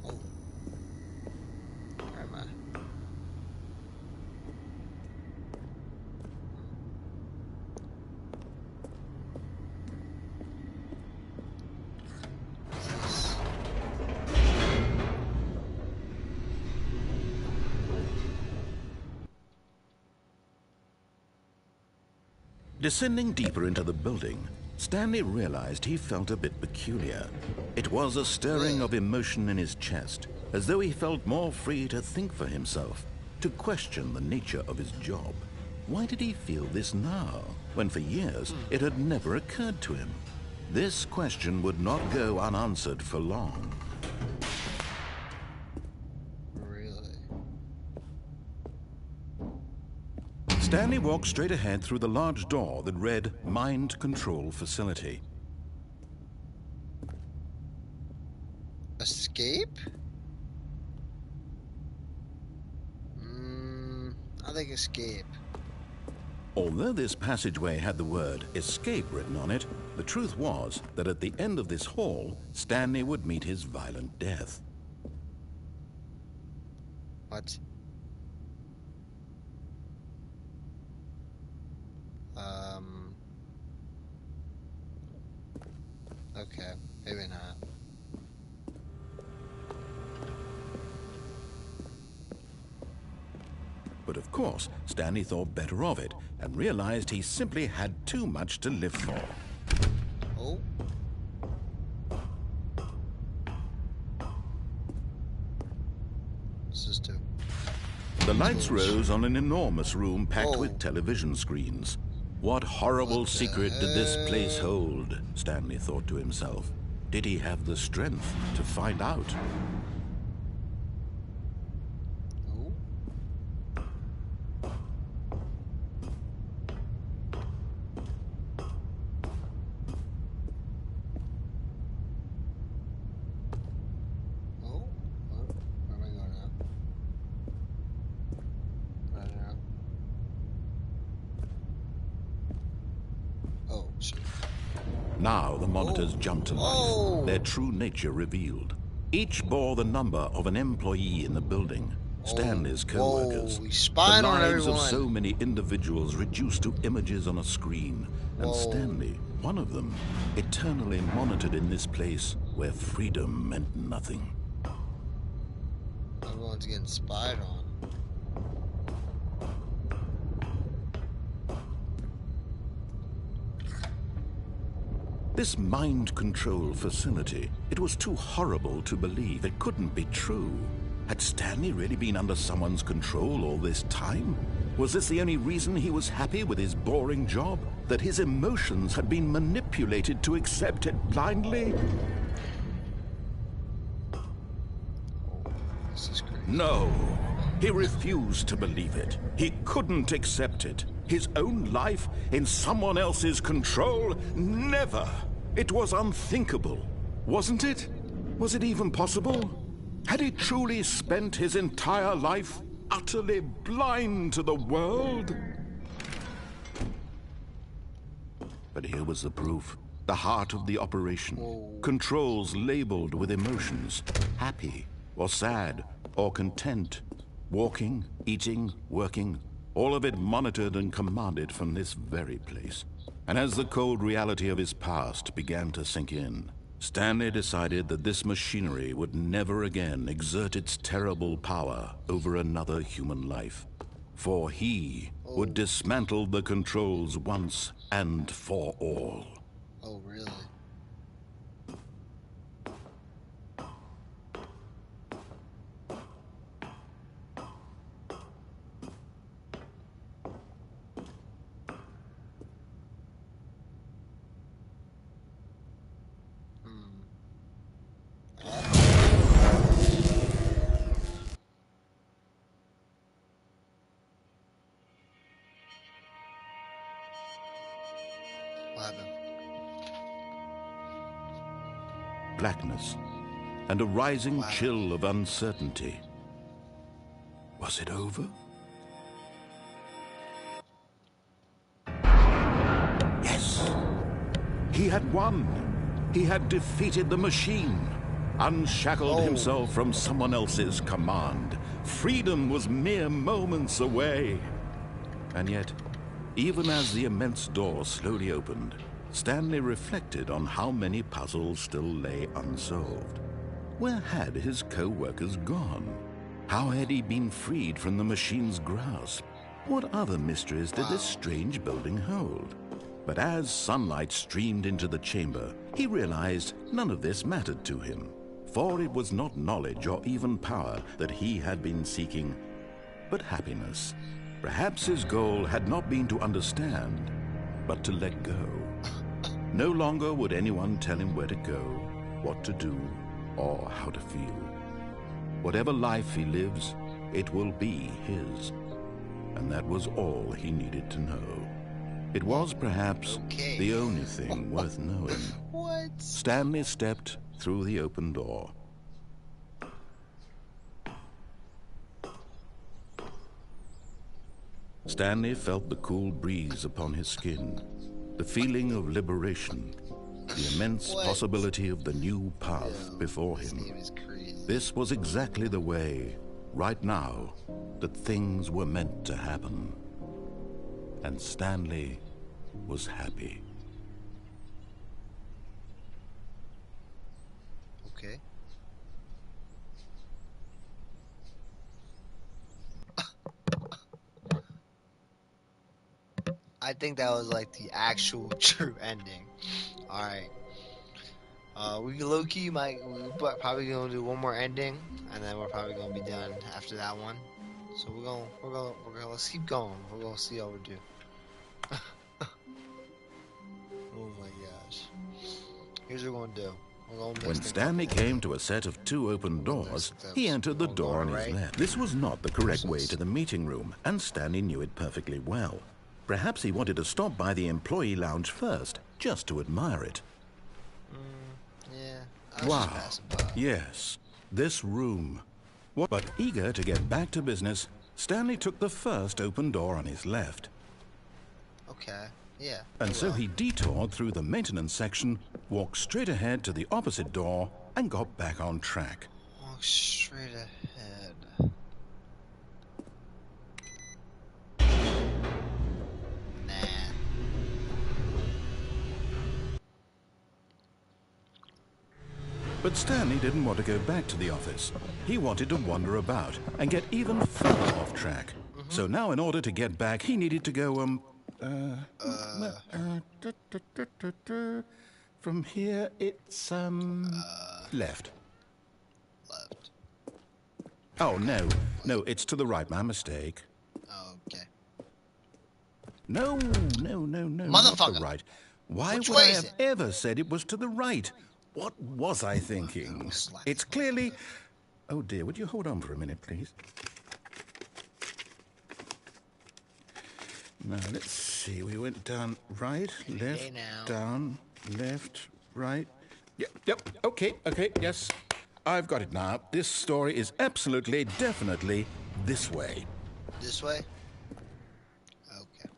Oh. Where am I? Descending deeper into the building, Stanley realized he felt a bit peculiar. It was a stirring of emotion in his chest, as though he felt more free to think for himself, to question the nature of his job. Why did he feel this now, when for years it had never occurred to him? This question would not go unanswered for long. Stanley walked straight ahead through the large door that read Mind Control Facility. Escape? I think escape. Although this passageway had the word escape written on it, the truth was that at the end of this hall, Stanley would meet his violent death. What? Okay, maybe not. But of course, Stanley thought better of it and realized he simply had too much to live for. Oh. This is two. The lights rose on an enormous room packed with television screens. What horrible secret did this place hold? Stanley thought to himself. Did he have the strength to find out? Now the monitors jumped to life, their true nature revealed. Each bore the number of an employee in the building, Stanley's co-workers. The lives of so many individuals reduced to images on a screen, and Stanley, one of them, eternally monitored in this place where freedom meant nothing. Everyone's getting spied on. This mind control facility, it was too horrible to believe. It couldn't be true. Had Stanley really been under someone's control all this time? Was this the only reason he was happy with his boring job? That his emotions had been manipulated to accept it blindly? This is crazy. No, he refused to believe it. He couldn't accept it. His own life in someone else's control? Never. It was unthinkable, wasn't it? Was it even possible? Had he truly spent his entire life utterly blind to the world? But here was the proof. The heart of the operation. Controls labeled with emotions. Happy, or sad, or content. Walking, eating, working. All of it monitored and commanded from this very place. And as the cold reality of his past began to sink in, Stanley decided that this machinery would never again exert its terrible power over another human life, for he would dismantle the controls once and for all. Oh, really? What happened? Blackness and a rising chill of uncertainty. Was it over? Yes! He had won! He had defeated the machine, unshackled himself from someone else's command. Freedom was mere moments away. And yet, even as the immense door slowly opened, Stanley reflected on how many puzzles still lay unsolved. Where had his co-workers gone? How had he been freed from the machine's grasp? What other mysteries did this strange building hold? But as sunlight streamed into the chamber, he realized none of this mattered to him, for it was not knowledge or even power that he had been seeking, but happiness. Perhaps his goal had not been to understand, but to let go. No longer would anyone tell him where to go, what to do, or how to feel. Whatever life he lives, it will be his. And that was all he needed to know. It was perhaps the only thing worth knowing. What? Stanley stepped through the open door. Stanley felt the cool breeze upon his skin, the feeling of liberation, the immense possibility of the new path before him. This was exactly the way, right now, that things were meant to happen. And Stanley was happy. Okay. I think that was like the actual true ending. Alright. We low-key we're probably gonna do one more ending, and then we're probably gonna be done after that one. So we're gonna let's keep going. We're gonna see how we do. Oh my gosh. Here's what we're gonna do. When Stanley came to a set of two open doors, he entered the door on his left. This was not the correct way to the meeting room, and Stanley knew it perfectly well. Perhaps he wanted to stop by the employee lounge first, just to admire it. Yeah. Wow. Yes, this room. But eager to get back to business, Stanley took the first open door on his left. Okay. Yeah. And so he detoured through the maintenance section, walked straight ahead to the opposite door, and got back on track. Walk straight ahead. But Stanley didn't want to go back to the office. He wanted to wander about and get even further off track. So now in order to get back, he needed to go, from here, it's, left. Left. Oh, no, it's to the right, my mistake. Okay. No, Motherfucker. not the right. Why Which would way I is have it? ever said it was to the right? What was I thinking? It's clearly... Oh dear, would you hold on for a minute, please? Now, let's see. We went down right, left, down, left, right. Yep, okay, yes. I've got it now. This story is absolutely, definitely this way. This way? Okay.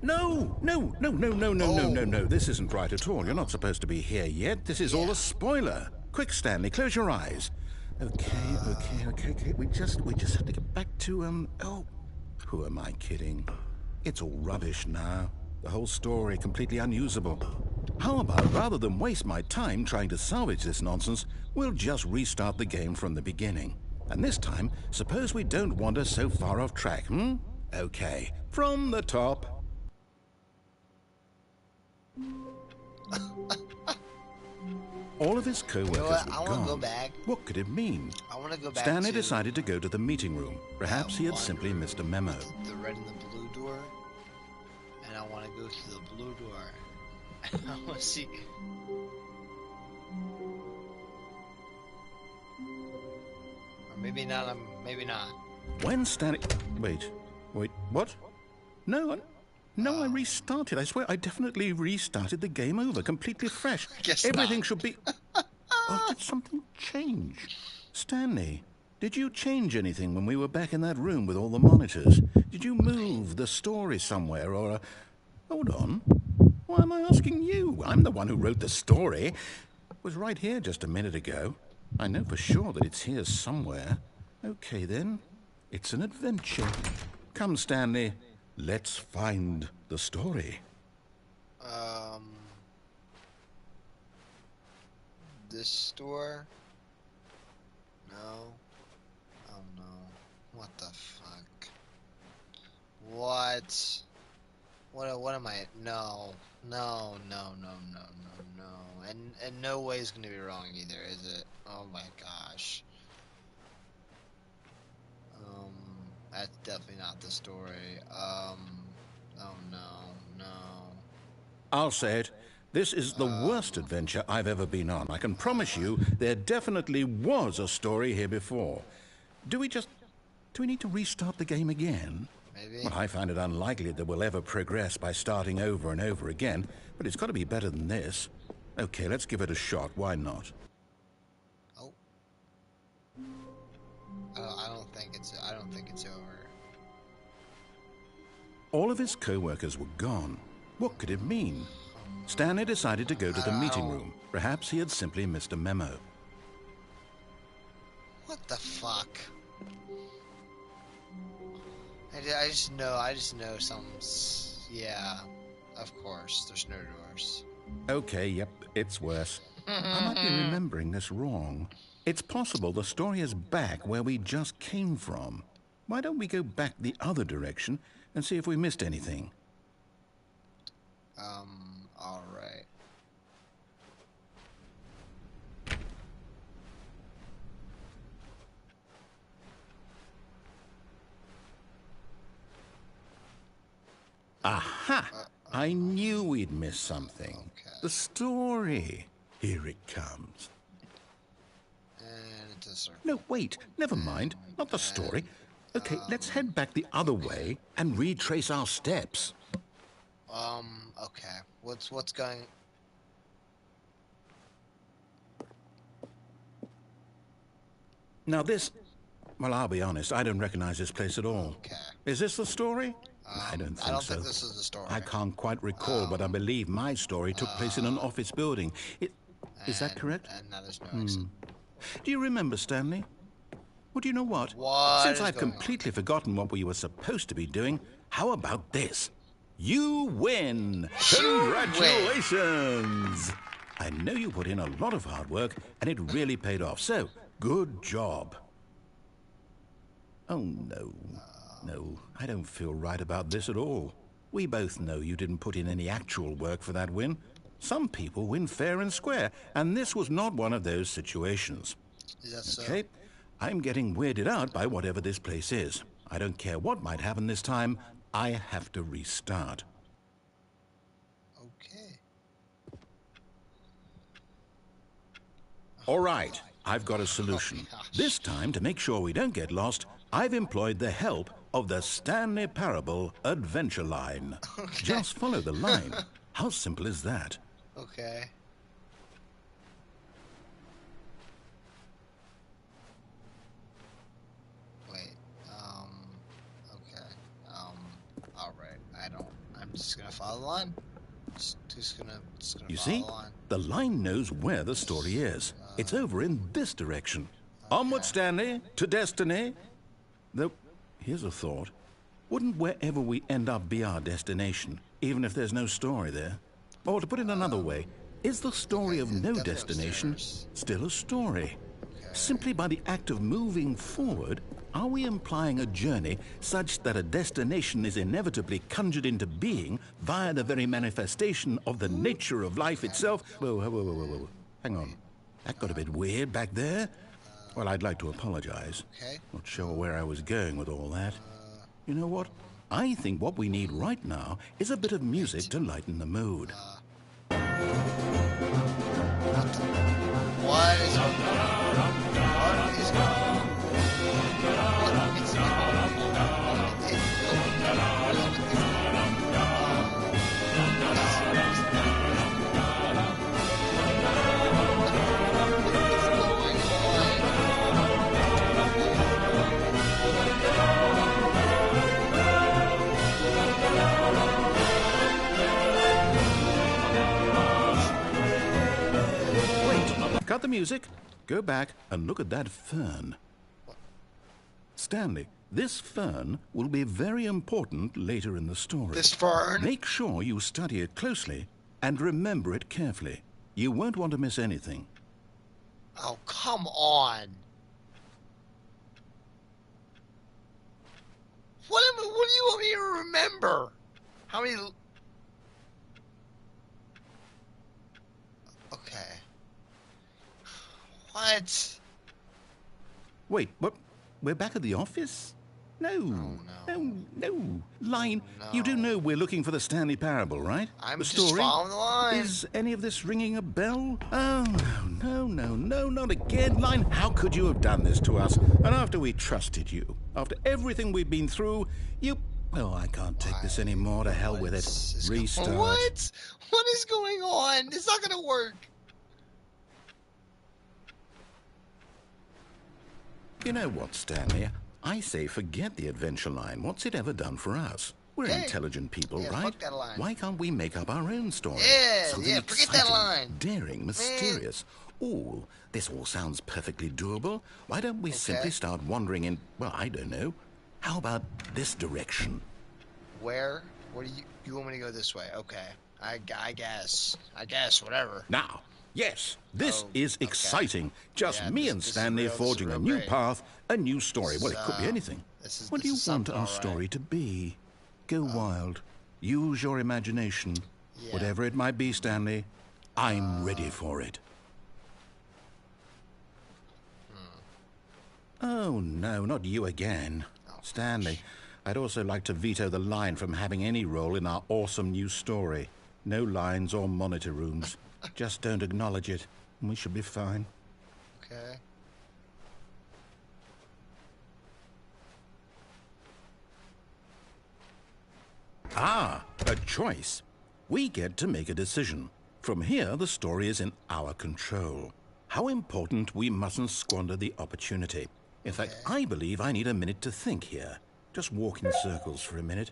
No. This isn't right at all. You're not supposed to be here yet. This is all a spoiler. Quick, Stanley, close your eyes. Okay. We just have to get back to, oh, who am I kidding? It's all rubbish now. The whole story completely unusable. How about, rather than waste my time trying to salvage this nonsense, we'll just restart the game from the beginning. And this time, suppose we don't wander so far off track, hmm? Okay, from the top. All of his co-workers were I want to gone. go back. What could it mean? I want to go back Stanley to decided to go to the meeting room. Perhaps he had simply missed a memo. the red and the blue door. And I want to go to the blue door. I want to see. Or maybe not. Maybe not. When Stanley... Wait, what? No, I restarted. I swear, I definitely restarted the game over, completely fresh. Guess Everything not. should be... Oh, did something change? Stanley, did you change anything when we were back in that room with all the monitors? Did you move the story somewhere, or... Hold on. Why am I asking you? I'm the one who wrote the story. It was right here just a minute ago. I know for sure that it's here somewhere. Okay, then. It's an adventure. Come, Stanley. Let's find the story. This store? No. Oh no. What the fuck? What? What am I? No. And no way is gonna be wrong either, is it? Oh my gosh. That's definitely not the story. Oh no. I'll say it. This is the worst adventure I've ever been on. I can promise you there definitely was a story here before. Do we need to restart the game again? Maybe. Well, I find it unlikely that we'll ever progress by starting over and over again, but it's got to be better than this. Okay, let's give it a shot. Why not? Oh. I don't think it's over. All of his co-workers were gone. What could it mean? Stanley decided to go to the meeting room. Perhaps he had simply missed a memo. What the fuck? I just know some. Yeah, of course. There's no doors. Okay, yep, it's worse. I might be remembering this wrong. It's possible the story is back where we just came from. Why don't we go back the other direction and see if we missed anything? Alright. Aha! I knew we'd missed something. Okay. The story. Here it comes. And it's a circle. No, wait, never mind. Not the story. Okay, let's head back the other way and retrace our steps. Okay. What's going... Now this... Well, I'll be honest, I don't recognize this place at all. Okay. Is this the story? I don't think so. think this is the story. I can't quite recall, but I believe my story took place in an office building. Is that correct? And now there's no exit. Do you remember, Stanley? Well, do you know what? What Since is I've going on? completely forgotten what we were supposed to be doing, how about this? You win! Congratulations! I know you put in a lot of hard work, and it really paid off, so good job. Oh, no. No, I don't feel right about this at all. We both know you didn't put in any actual work for that win. Some people win fair and square, and this was not one of those situations. Is that so? Okay? I'm getting weirded out by whatever this place is. I don't care what might happen this time. I have to restart. Okay. All right, I've got a solution. Oh, gosh. This time, to make sure we don't get lost, I've employed the help of the Stanley Parable Adventure Line. Okay. Just follow the line. How simple is that? Okay. Wait. Okay. Alright. I'm just gonna follow the line. Just gonna You follow see, the line. the line knows where the story is. It's over in this direction. Onward, Stanley, to destiny. Though, here's a thought. Wouldn't wherever we end up be our destination, even if there's no story there? Or to put it another way, is the story of no definitely destination upstairs. still a story? Okay. Simply by the act of moving forward, are we implying a journey such that a destination is inevitably conjured into being via the very manifestation of the nature of life itself? Whoa. Hang on. That got a bit weird back there. Well, I'd like to apologize. Okay. Not sure where I was going with all that. You know what? I think what we need right now is a bit of music to lighten the mood. What is going on? What is going on? Cut the music, go back and look at that fern. Stanley, this fern will be very important later in the story. This fern? Make sure you study it closely and remember it carefully. You won't want to miss anything. Oh, come on. What do you want me to remember? How many... Okay. What? Wait, what? We're back at the office? No. No. Line, No. you do know we're looking for the Stanley Parable, right? I'm the just story? following the line. Is any of this ringing a bell? Oh, no, not again. Line, how could you have done this to us? And after we trusted you, after everything we've been through, you... Oh, I can't take this anymore. To hell with it. Restart. What? What is going on? It's not gonna work. You know what, Stanley? I say forget the adventure line. What's it ever done for us? We're Yeah. intelligent people, Yeah, right? fuck that line. Why can't we make up our own story? Yeah, Something yeah, forget that exciting, line. daring, mysterious. Ooh, this all sounds perfectly doable. Why don't we simply start wandering in, well, I don't know. How about this direction? Where? What do you want me to go this way? Okay. I guess, whatever. Now, yes, this Oh, is okay. exciting. Just Yeah, me this- and this is Stanley real- this is forging a real new great. path, a new story. This Well, is, it could be anything. What do you this is want something, our all right. story to be? Go wild. Use your imagination. Yeah. Whatever it might be, Stanley, I'm ready for it. Oh, no, not you again. Stanley, I'd also like to veto the line from having any role in our awesome new story. No lines or monitor rooms. Just don't acknowledge it, and we should be fine. Okay. Ah, a choice. We get to make a decision. From here, the story is in our control. How important we mustn't squander the opportunity. In fact, I believe I need a minute to think here. Just walk in circles for a minute.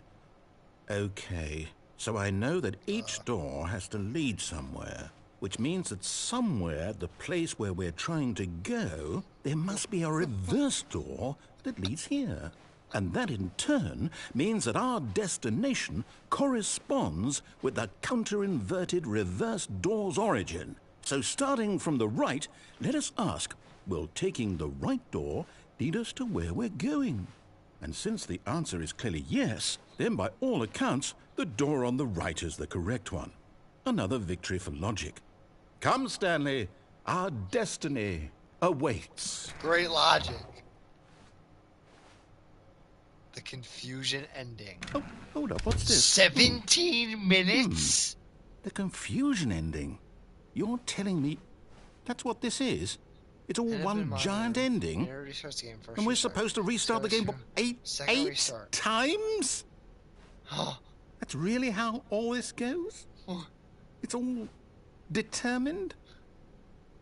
Okay, so I know that each door has to lead somewhere, which means that somewhere, the place where we're trying to go, there must be a reverse door that leads here. And that in turn means that our destination corresponds with the counter-inverted reverse door's origin. So starting from the right, let us ask, will taking the right door lead us to where we're going? And since the answer is clearly yes, then by all accounts, the door on the right is the correct one. Another victory for logic. Come, Stanley, our destiny awaits. Great logic. The confusion ending. Oh, hold up, what's this? 17 minutes? The confusion ending. You're telling me that's what this is? It's all one giant ending? And we're supposed to restart the game eight times? That's really how all this goes? It's all determined?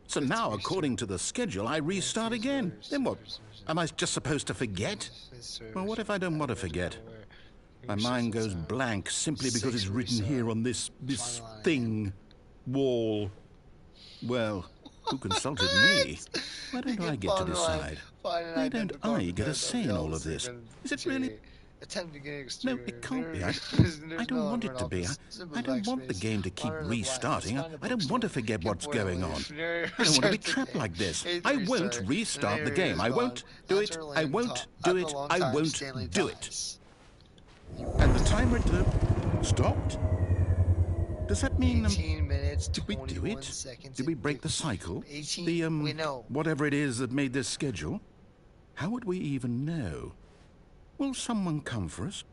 So now, according to the schedule, I restart again. Then what? Am I just supposed to forget? Well, what if I don't want to forget? My mind goes blank simply because it's written here on this thing, wall. Well, who consulted me? Why don't I get to decide? Why don't I get a say in all of this? Is it really Attempt to get No, exterior. it can't be. I There's don't no want it to be. I don't want the game to keep restarting. I don't want to forget what's going on. I don't want to be trapped like this. I won't restart the game. I won't do it. I won't do it. I won't do it. And the timer stopped? Does that mean 18 minutes, did we do 21 it? seconds. Did we break the cycle? 18. The we know. whatever it is that made this schedule? How would we even know? Will someone come for us?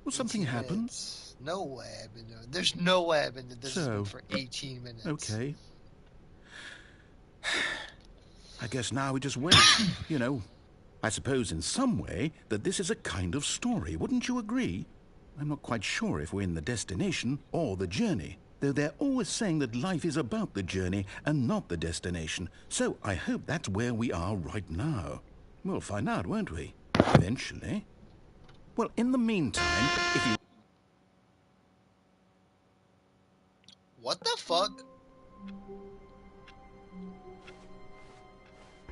Will something happen? Minutes. No way I've been doing. There's no way I've been doing this for 18 minutes. Okay. I guess now we just wait. You know, I suppose in some way that this is a kind of story. Wouldn't you agree? I'm not quite sure if we're in the destination or the journey, though they're always saying that life is about the journey and not the destination. So I hope that's where we are right now. We'll find out, won't we? Eventually. Well, in the meantime, if you... What the fuck?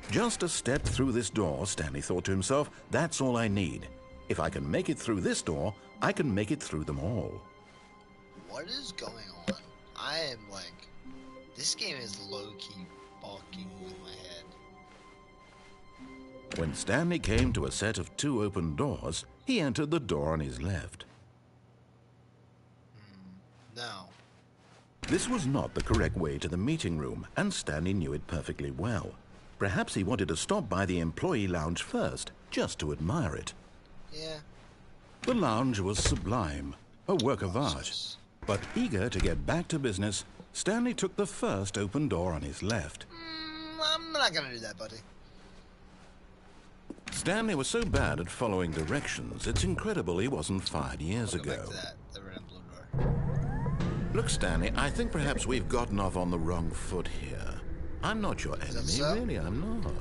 Just a step through this door, Stanley thought to himself. That's all I need. If I can make it through this door, I can make it through them all. What is going on? I am like... This game is low-key balking with my head. When Stanley came to a set of 2 open doors, he entered the door on his left. No. This was not the correct way to the meeting room, and Stanley knew it perfectly well. Perhaps he wanted to stop by the employee lounge first, just to admire it. Yeah. The lounge was sublime, a work of art. But eager to get back to business, Stanley took the first open door on his left. I'm not gonna do that, buddy. Stanley was so bad at following directions, it's incredible he wasn't fired years Go ago. back to that, the red and blue door. Look, Stanley, I think perhaps we've gotten off on the wrong foot here. I'm not your enemy, so? really, I'm not.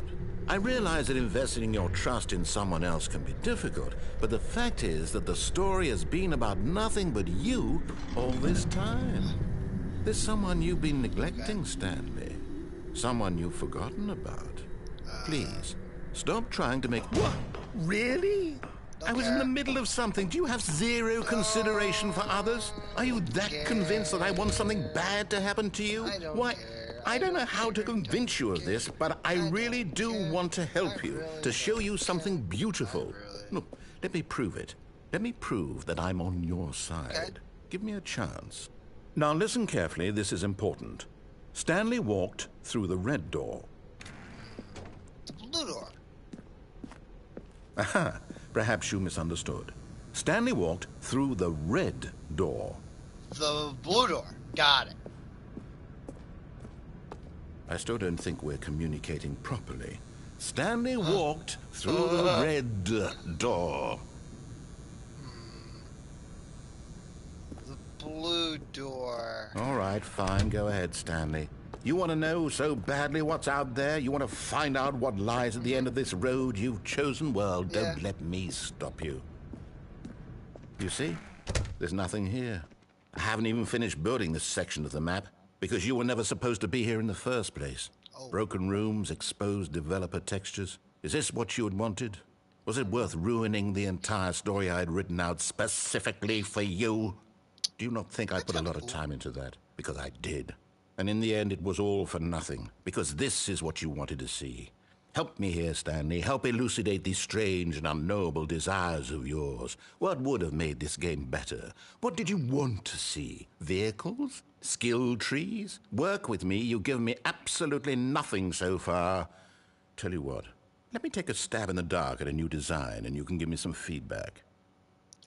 I realize that investing your trust in someone else can be difficult, but the fact is that the story has been about nothing but you all this time. There's someone you've been neglecting, Stanley. Someone you've forgotten about. Please, stop trying to make... What? Really? I was in the middle of something. Do you have zero consideration for others? Are you that convinced that I want something bad to happen to you? Why? I don't know how to convince you of this, but I really do want to help you, to show you something beautiful. Look, let me prove it. Let me prove that I'm on your side. Give me a chance. Now listen carefully, this is important. Stanley walked through the red door. The blue door. Aha, perhaps you misunderstood. Stanley walked through the red door. The blue door. Got it. I still don't think we're communicating properly. Stanley walked through the red door. The blue door. All right, fine. Go ahead, Stanley. You want to know so badly what's out there? You want to find out what lies at the end of this road you've chosen? Well, don't let me stop you. You see? There's nothing here. I haven't even finished building this section of the map. Because you were never supposed to be here in the first place. Broken rooms, exposed developer textures. Is this what you had wanted? Was it worth ruining the entire story I had written out specifically for you? Do you not think I put a lot of time into that? Because I did. And in the end, it was all for nothing. Because this is what you wanted to see. Help me here, Stanley. Help elucidate these strange and unknowable desires of yours. What would have made this game better? What did you want to see? Vehicles? Skill trees? Work with me. You've given me absolutely nothing so far. Tell you what, let me take a stab in the dark at a new design and you can give me some feedback.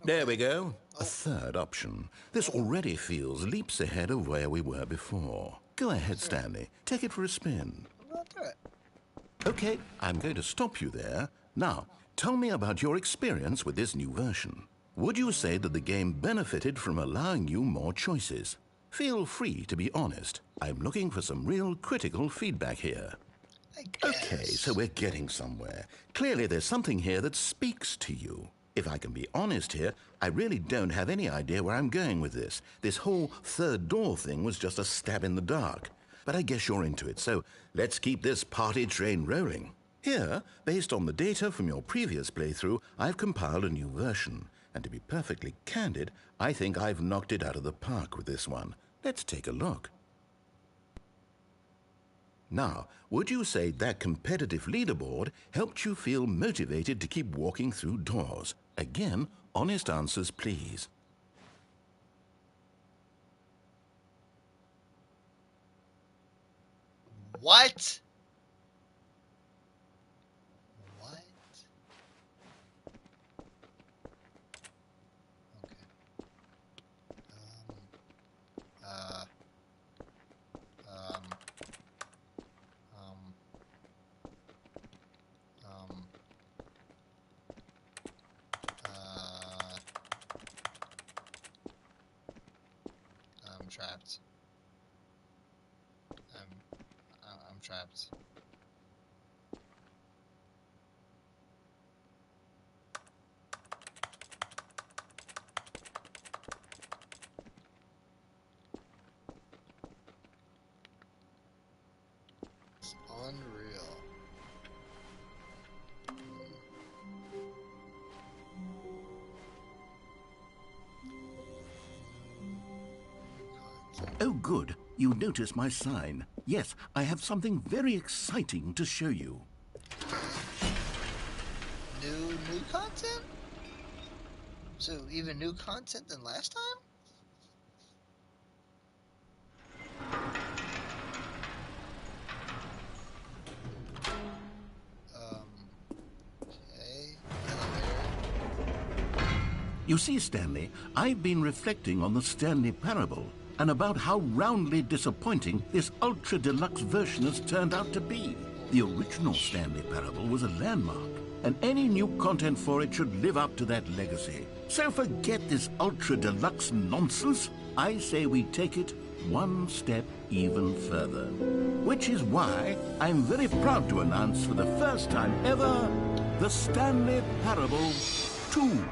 There we go. A third option. This already feels leaps ahead of where we were before. Go ahead, Stanley. Take it for a spin. Okay, I'm going to stop you there. Now, tell me about your experience with this new version. Would you say that the game benefited from allowing you more choices? Feel free to be honest. I'm looking for some real critical feedback here. Okay, so we're getting somewhere. Clearly there's something here that speaks to you. If I can be honest here, I really don't have any idea where I'm going with this. This whole third door thing was just a stab in the dark. But I guess you're into it, so let's keep this party train rolling. Here, based on the data from your previous playthrough, I've compiled a new version. And to be perfectly candid, I think I've knocked it out of the park with this one. Let's take a look. Now, would you say that competitive leaderboard helped you feel motivated to keep walking through doors? Again, honest answers, please. What? What? Okay. Uh. Um. Um. Um. I'm trapped. I'm trapped. It's unreal. Oh, good. You notice my sign. Yes, I have something very exciting to show you. New content? So even new content than last time? Okay. You see, Stanley, I've been reflecting on the Stanley Parable and about how roundly disappointing this ultra-deluxe version has turned out to be. The original Stanley Parable was a landmark, and any new content for it should live up to that legacy. So forget this ultra-deluxe nonsense. I say we take it one step even further. Which is why I'm very proud to announce for the first time ever, the Stanley Parable 2.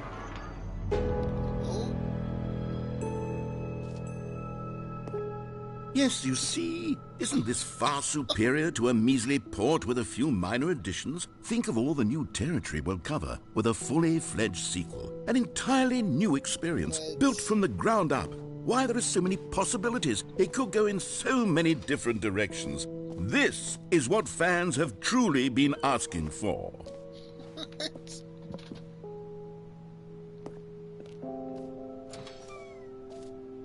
Yes, you see, isn't this far superior to a measly port with a few minor additions? Think of all the new territory we'll cover with a fully fledged sequel. An entirely new experience, built from the ground up. Why, there are so many possibilities. It could go in so many different directions. This is what fans have truly been asking for.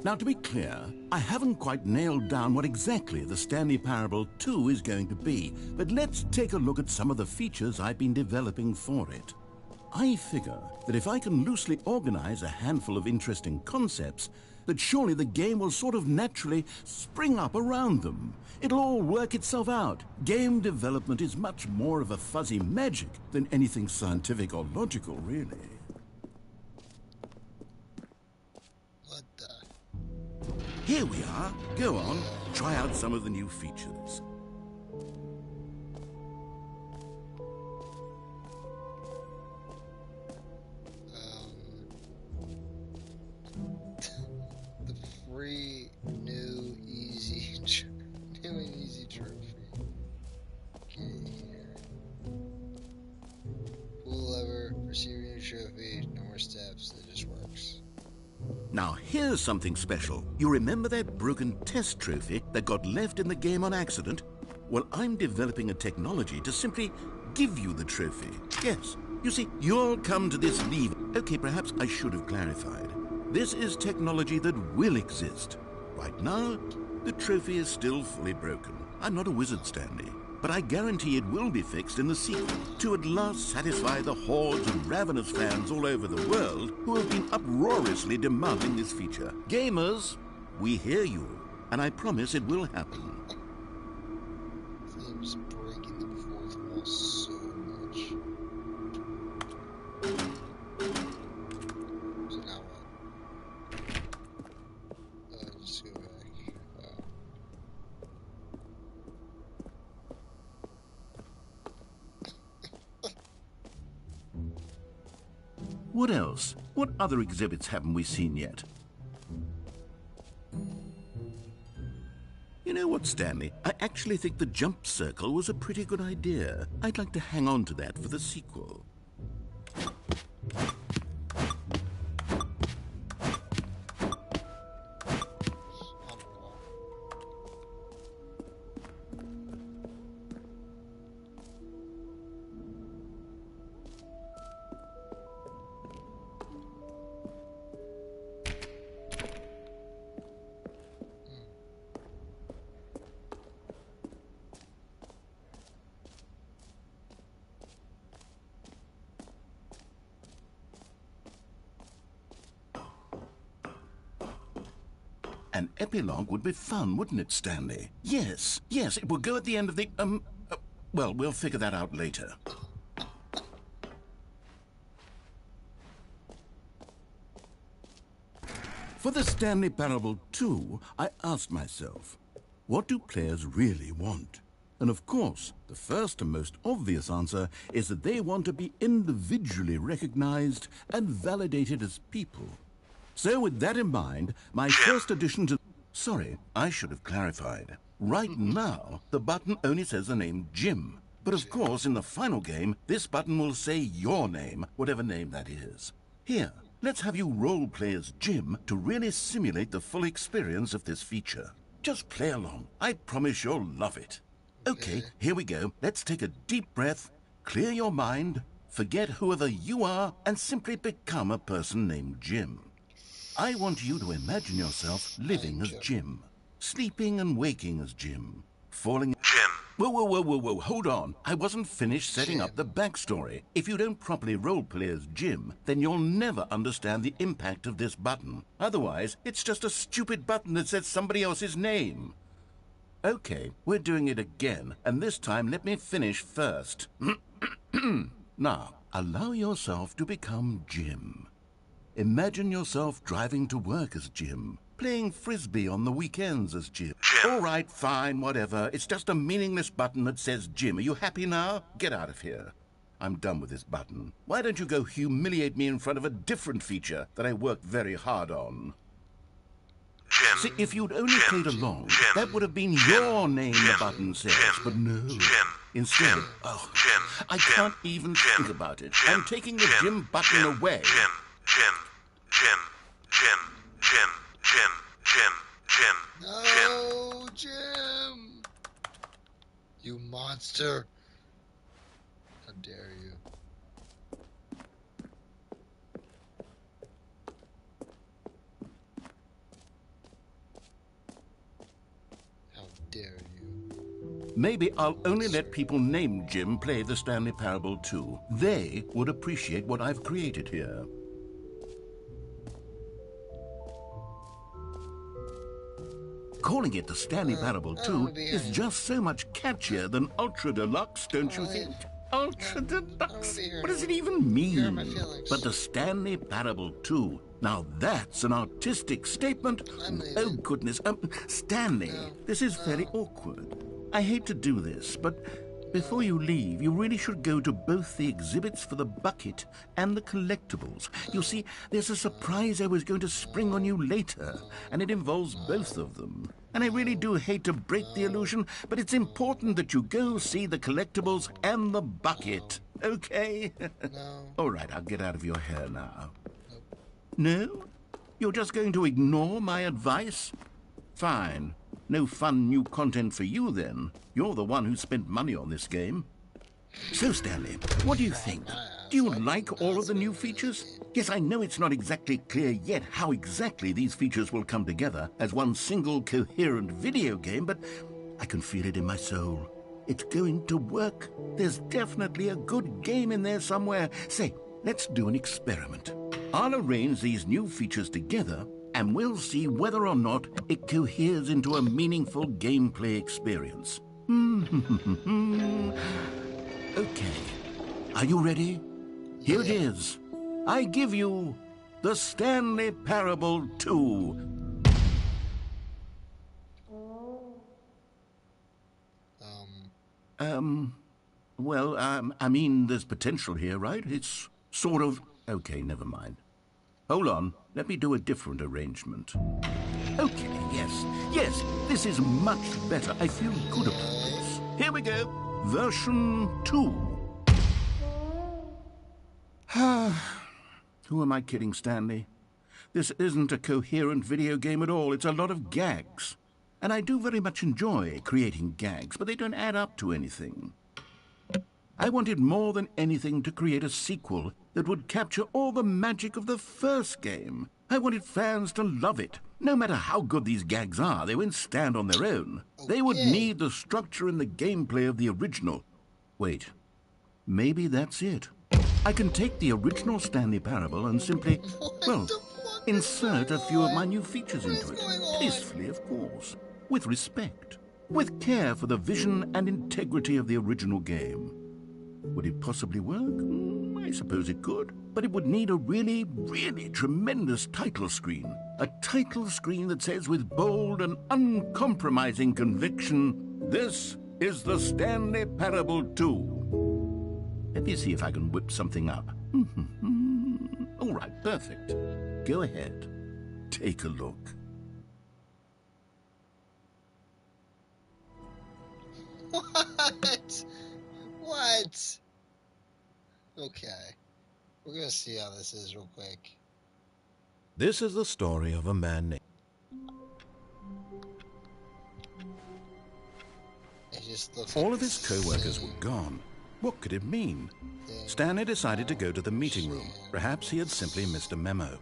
Now, to be clear, I haven't quite nailed down what exactly the Stanley Parable 2 is going to be, but let's take a look at some of the features I've been developing for it. I figure that if I can loosely organize a handful of interesting concepts, that surely the game will sort of naturally spring up around them. It'll all work itself out. Game development is much more of a fuzzy magic than anything scientific or logical, really. Here we are. Go on, try out some of the new features. The free new easy new and easy trophy. Okay, here. Pull lever, receive a new trophy, no more steps, it just works. Now, here's something special. You remember that broken test trophy that got left in the game on accident? Well, I'm developing a technology to simply give you the trophy. Yes, you see, you'll come to this lever. Okay, perhaps I should have clarified. This is technology that will exist. Right now, the trophy is still fully broken. I'm not a wizard, Stanley, but I guarantee it will be fixed in the sequel to at last satisfy the hordes of ravenous fans all over the world who have been uproariously demanding this feature. Gamers, we hear you, and I promise it will happen. Flames breaking the fourth wall so much. So now what? Just go back. What else? What other exhibits haven't we seen yet? You know what, Stanley? I actually think the jump circle was a pretty good idea. I'd like to hang on to that for the sequel. An epilogue would be fun, wouldn't it, Stanley? Yes, it would go at the end of the, well, we'll figure that out later. For the Stanley Parable 2, I asked myself, what do players really want? And of course, the first and most obvious answer is that they want to be individually recognized and validated as people. So with that in mind, my first addition to... Sorry, I should have clarified. Right now, the button only says the name Jim. But of course, in the final game, this button will say your name, whatever name that is. Here, let's have you role-play as Jim to really simulate the full experience of this feature. Just play along. I promise you'll love it. Okay, here we go. Let's take a deep breath, clear your mind, forget whoever you are, and simply become a person named Jim. I want you to imagine yourself living as Jim, sleeping and waking as Jim, falling... Jim. Whoa, hold on. I wasn't finished setting up the backstory. If you don't properly roleplay as Jim, then you'll never understand the impact of this button. Otherwise, it's just a stupid button that says somebody else's name. Okay, we're doing it again, and this time let me finish first. Now, allow yourself to become Jim. Imagine yourself driving to work as Jim, playing frisbee on the weekends as Jim. All right, fine, whatever. It's just a meaningless button that says Jim. Are you happy now? Get out of here. I'm done with this button. Why don't you go humiliate me in front of a different feature that I worked very hard on? Jim. See, if you'd only played along, that would have been your name the button says, but no. Instead, I can't even think about it. I'm taking the Jim button away. No, Jim! You monster! How dare you? How dare you? Maybe I'll only let people named Jim play the Stanley Parable 2. They would appreciate what I've created here. Calling it the Stanley Parable 2 is just so much catchier than Ultra Deluxe, don't you think? Ultra Deluxe? What does it even mean? But the Stanley Parable 2, now that's an artistic statement. Oh, goodness. Stanley, this is very awkward. I hate to do this, but before you leave, you really should go to both the exhibits for the bucket and the collectibles. You see, there's a surprise I was going to spring on you later, and it involves both of them. And I really do hate to break the illusion, but it's important that you go see the collectibles and the bucket, okay? No. All right, I'll get out of your hair now. No? You're just going to ignore my advice? Fine. No fun new content for you, then. You're the one who spent money on this game. So, Stanley, what do you think? Do you like all of the new features? Yes, I know it's not exactly clear yet how exactly these features will come together as one single coherent video game, but I can feel it in my soul. It's going to work. There's definitely a good game in there somewhere. Say, let's do an experiment. I'll arrange these new features together, and we'll see whether or not it coheres into a meaningful gameplay experience. Okay. Are you ready? Here it is. I give you the Stanley Parable 2. Well, I mean, there's potential here, right? It's sort of... Okay, never mind. Hold on. Let me do a different arrangement. Okay, yes, this is much better. I feel good about this. Here we go. Version 2. Who am I kidding, Stanley? This isn't a coherent video game at all. It's a lot of gags. And I do very much enjoy creating gags, but they don't add up to anything. I wanted more than anything to create a sequel that would capture all the magic of the first game. I wanted fans to love it. No matter how good these gags are, they won't stand on their own. They would need the structure and the gameplay of the original. Wait, maybe that's it. I can take the original Stanley Parable and simply, well, insert a few of my new features into it. Tastefully, of course. With respect. With care for the vision and integrity of the original game. Would it possibly work? I suppose it could. But it would need a really, really tremendous title screen. A title screen that says with bold and uncompromising conviction, "This is the Stanley Parable 2. Let me see if I can whip something up. All right, perfect. Go ahead. Take a look. What? What? Okay. We're gonna see how this is real quick. This is the story of a man named... It just looks All like of his co-workers were gone. What could it mean? Stanley decided to go to the meeting room. Perhaps he had simply missed a memo.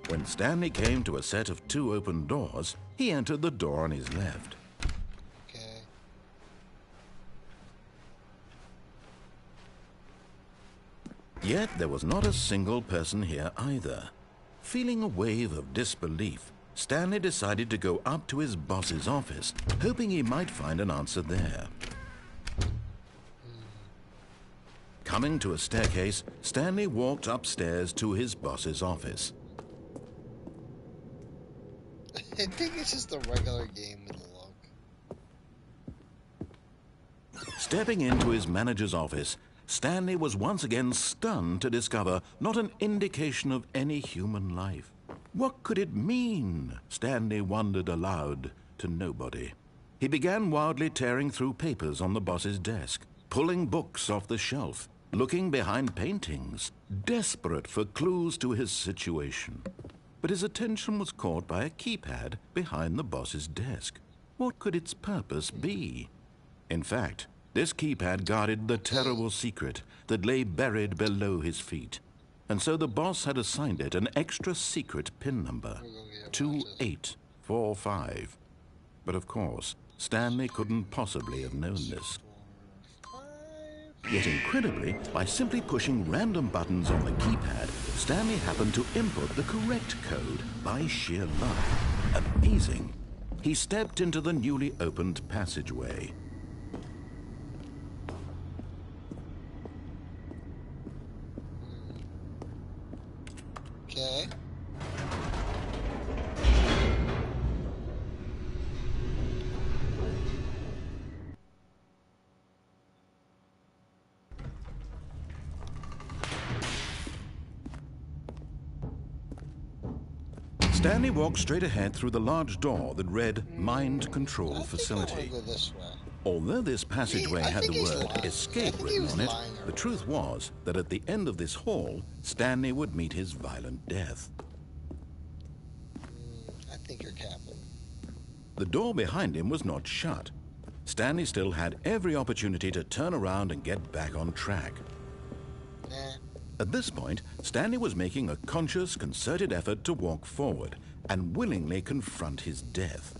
When Stanley came to a set of 2 open doors, he entered the door on his left. Okay. Yet there was not a single person here either. Feeling a wave of disbelief, Stanley decided to go up to his boss's office, hoping he might find an answer there. Coming to a staircase, Stanley walked upstairs to his boss's office. I think it's just a regular game with a look. Stepping into his manager's office, Stanley was once again stunned to discover not an indication of any human life. What could it mean? Stanley wondered aloud to nobody. He began wildly tearing through papers on the boss's desk, pulling books off the shelf, looking behind paintings, desperate for clues to his situation. But his attention was caught by a keypad behind the boss's desk. What could its purpose be? In fact, this keypad guarded the terrible secret that lay buried below his feet. And so the boss had assigned it an extra secret PIN number, 2845. But of course, Stanley couldn't possibly have known this. Yet incredibly, by simply pushing random buttons on the keypad, Stanley happened to input the correct code by sheer luck. Amazing. He stepped into the newly opened passageway. Okay. Stanley walked straight ahead through the large door that read Mind Control Facility. I go this way. Although this passageway I had the think he's word lying. escape I think he written was on it, lying the truth was that at the end of this hall, Stanley would meet his violent death. I think you're capping. The door behind him was not shut. Stanley still had every opportunity to turn around and get back on track. Nah. At this point, Stanley was making a conscious, concerted effort to walk forward and willingly confront his death.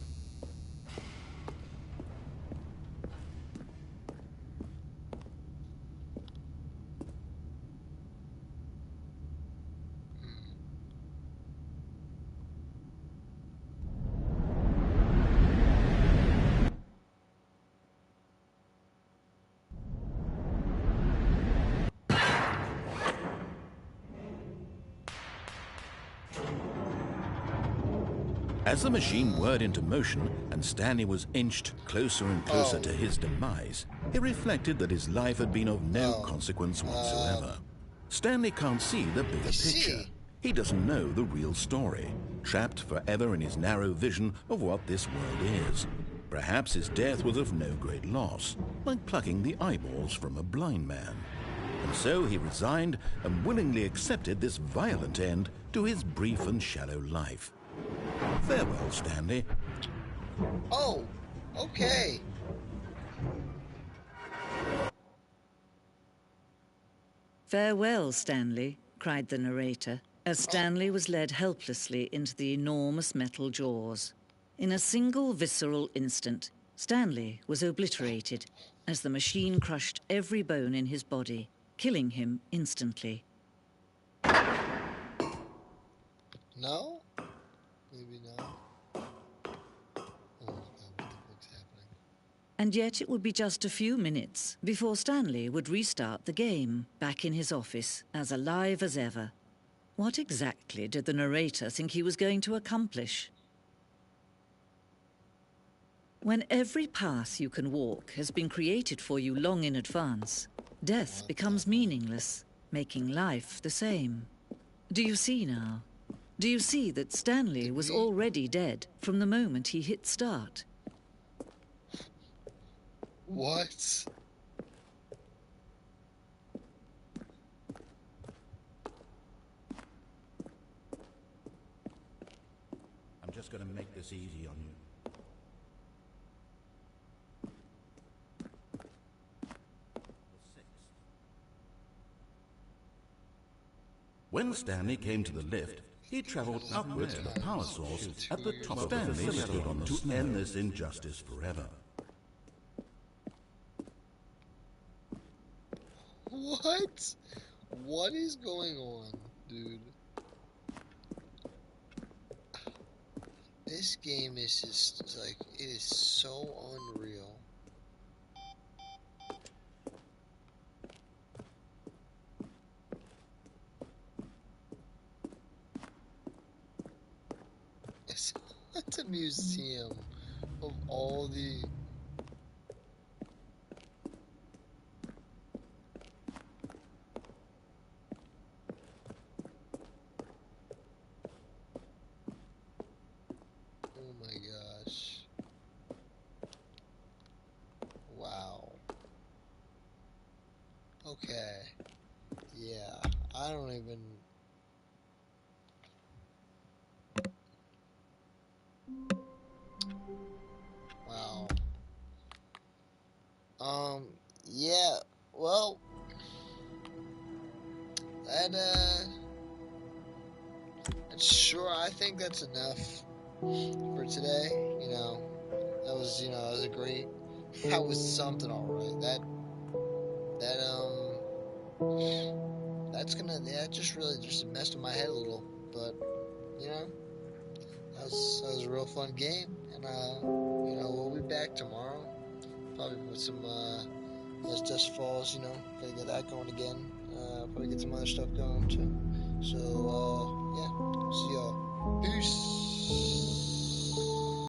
As the machine whirred into motion and Stanley was inched closer and closer to his demise, he reflected that his life had been of no consequence whatsoever. Stanley can't see the bigger picture. He doesn't know the real story, trapped forever in his narrow vision of what this world is. Perhaps his death was of no great loss, like plucking the eyeballs from a blind man. And so he resigned and willingly accepted this violent end to his brief and shallow life. Farewell, Stanley. Oh, okay. Farewell, Stanley, cried the narrator, as Stanley was led helplessly into the enormous metal jaws. In a single visceral instant, Stanley was obliterated as the machine crushed every bone in his body, killing him instantly. No? Maybe no. Oh my God, what the fuck's happening? And yet it would be just a few minutes before Stanley would restart the game, back in his office, as alive as ever. What exactly did the narrator think he was going to accomplish? When every path you can walk has been created for you long in advance, death becomes meaningless, making life the same. Do you see now? Do you see that Stanley was already dead from the moment he hit start? What? I'm just going to make this easy on you. When Stanley came to the lift, he traveled upwards to the power source at the top of the Stanley stood on to end this injustice forever. What? What is going on, dude? This game is just like, it is so unreal. It's a museum of all the... Oh my gosh. Wow. Okay. Yeah, I don't even... Wow. Yeah, well, sure, I think that's enough for today. That was a great, that was something, alright. That just really just messed with my head a little, but, that was a real fun game, and, we'll be back tomorrow, probably with some, as Dust Falls, gotta get that going again, probably get some other stuff going, too, so, yeah, see y'all, peace.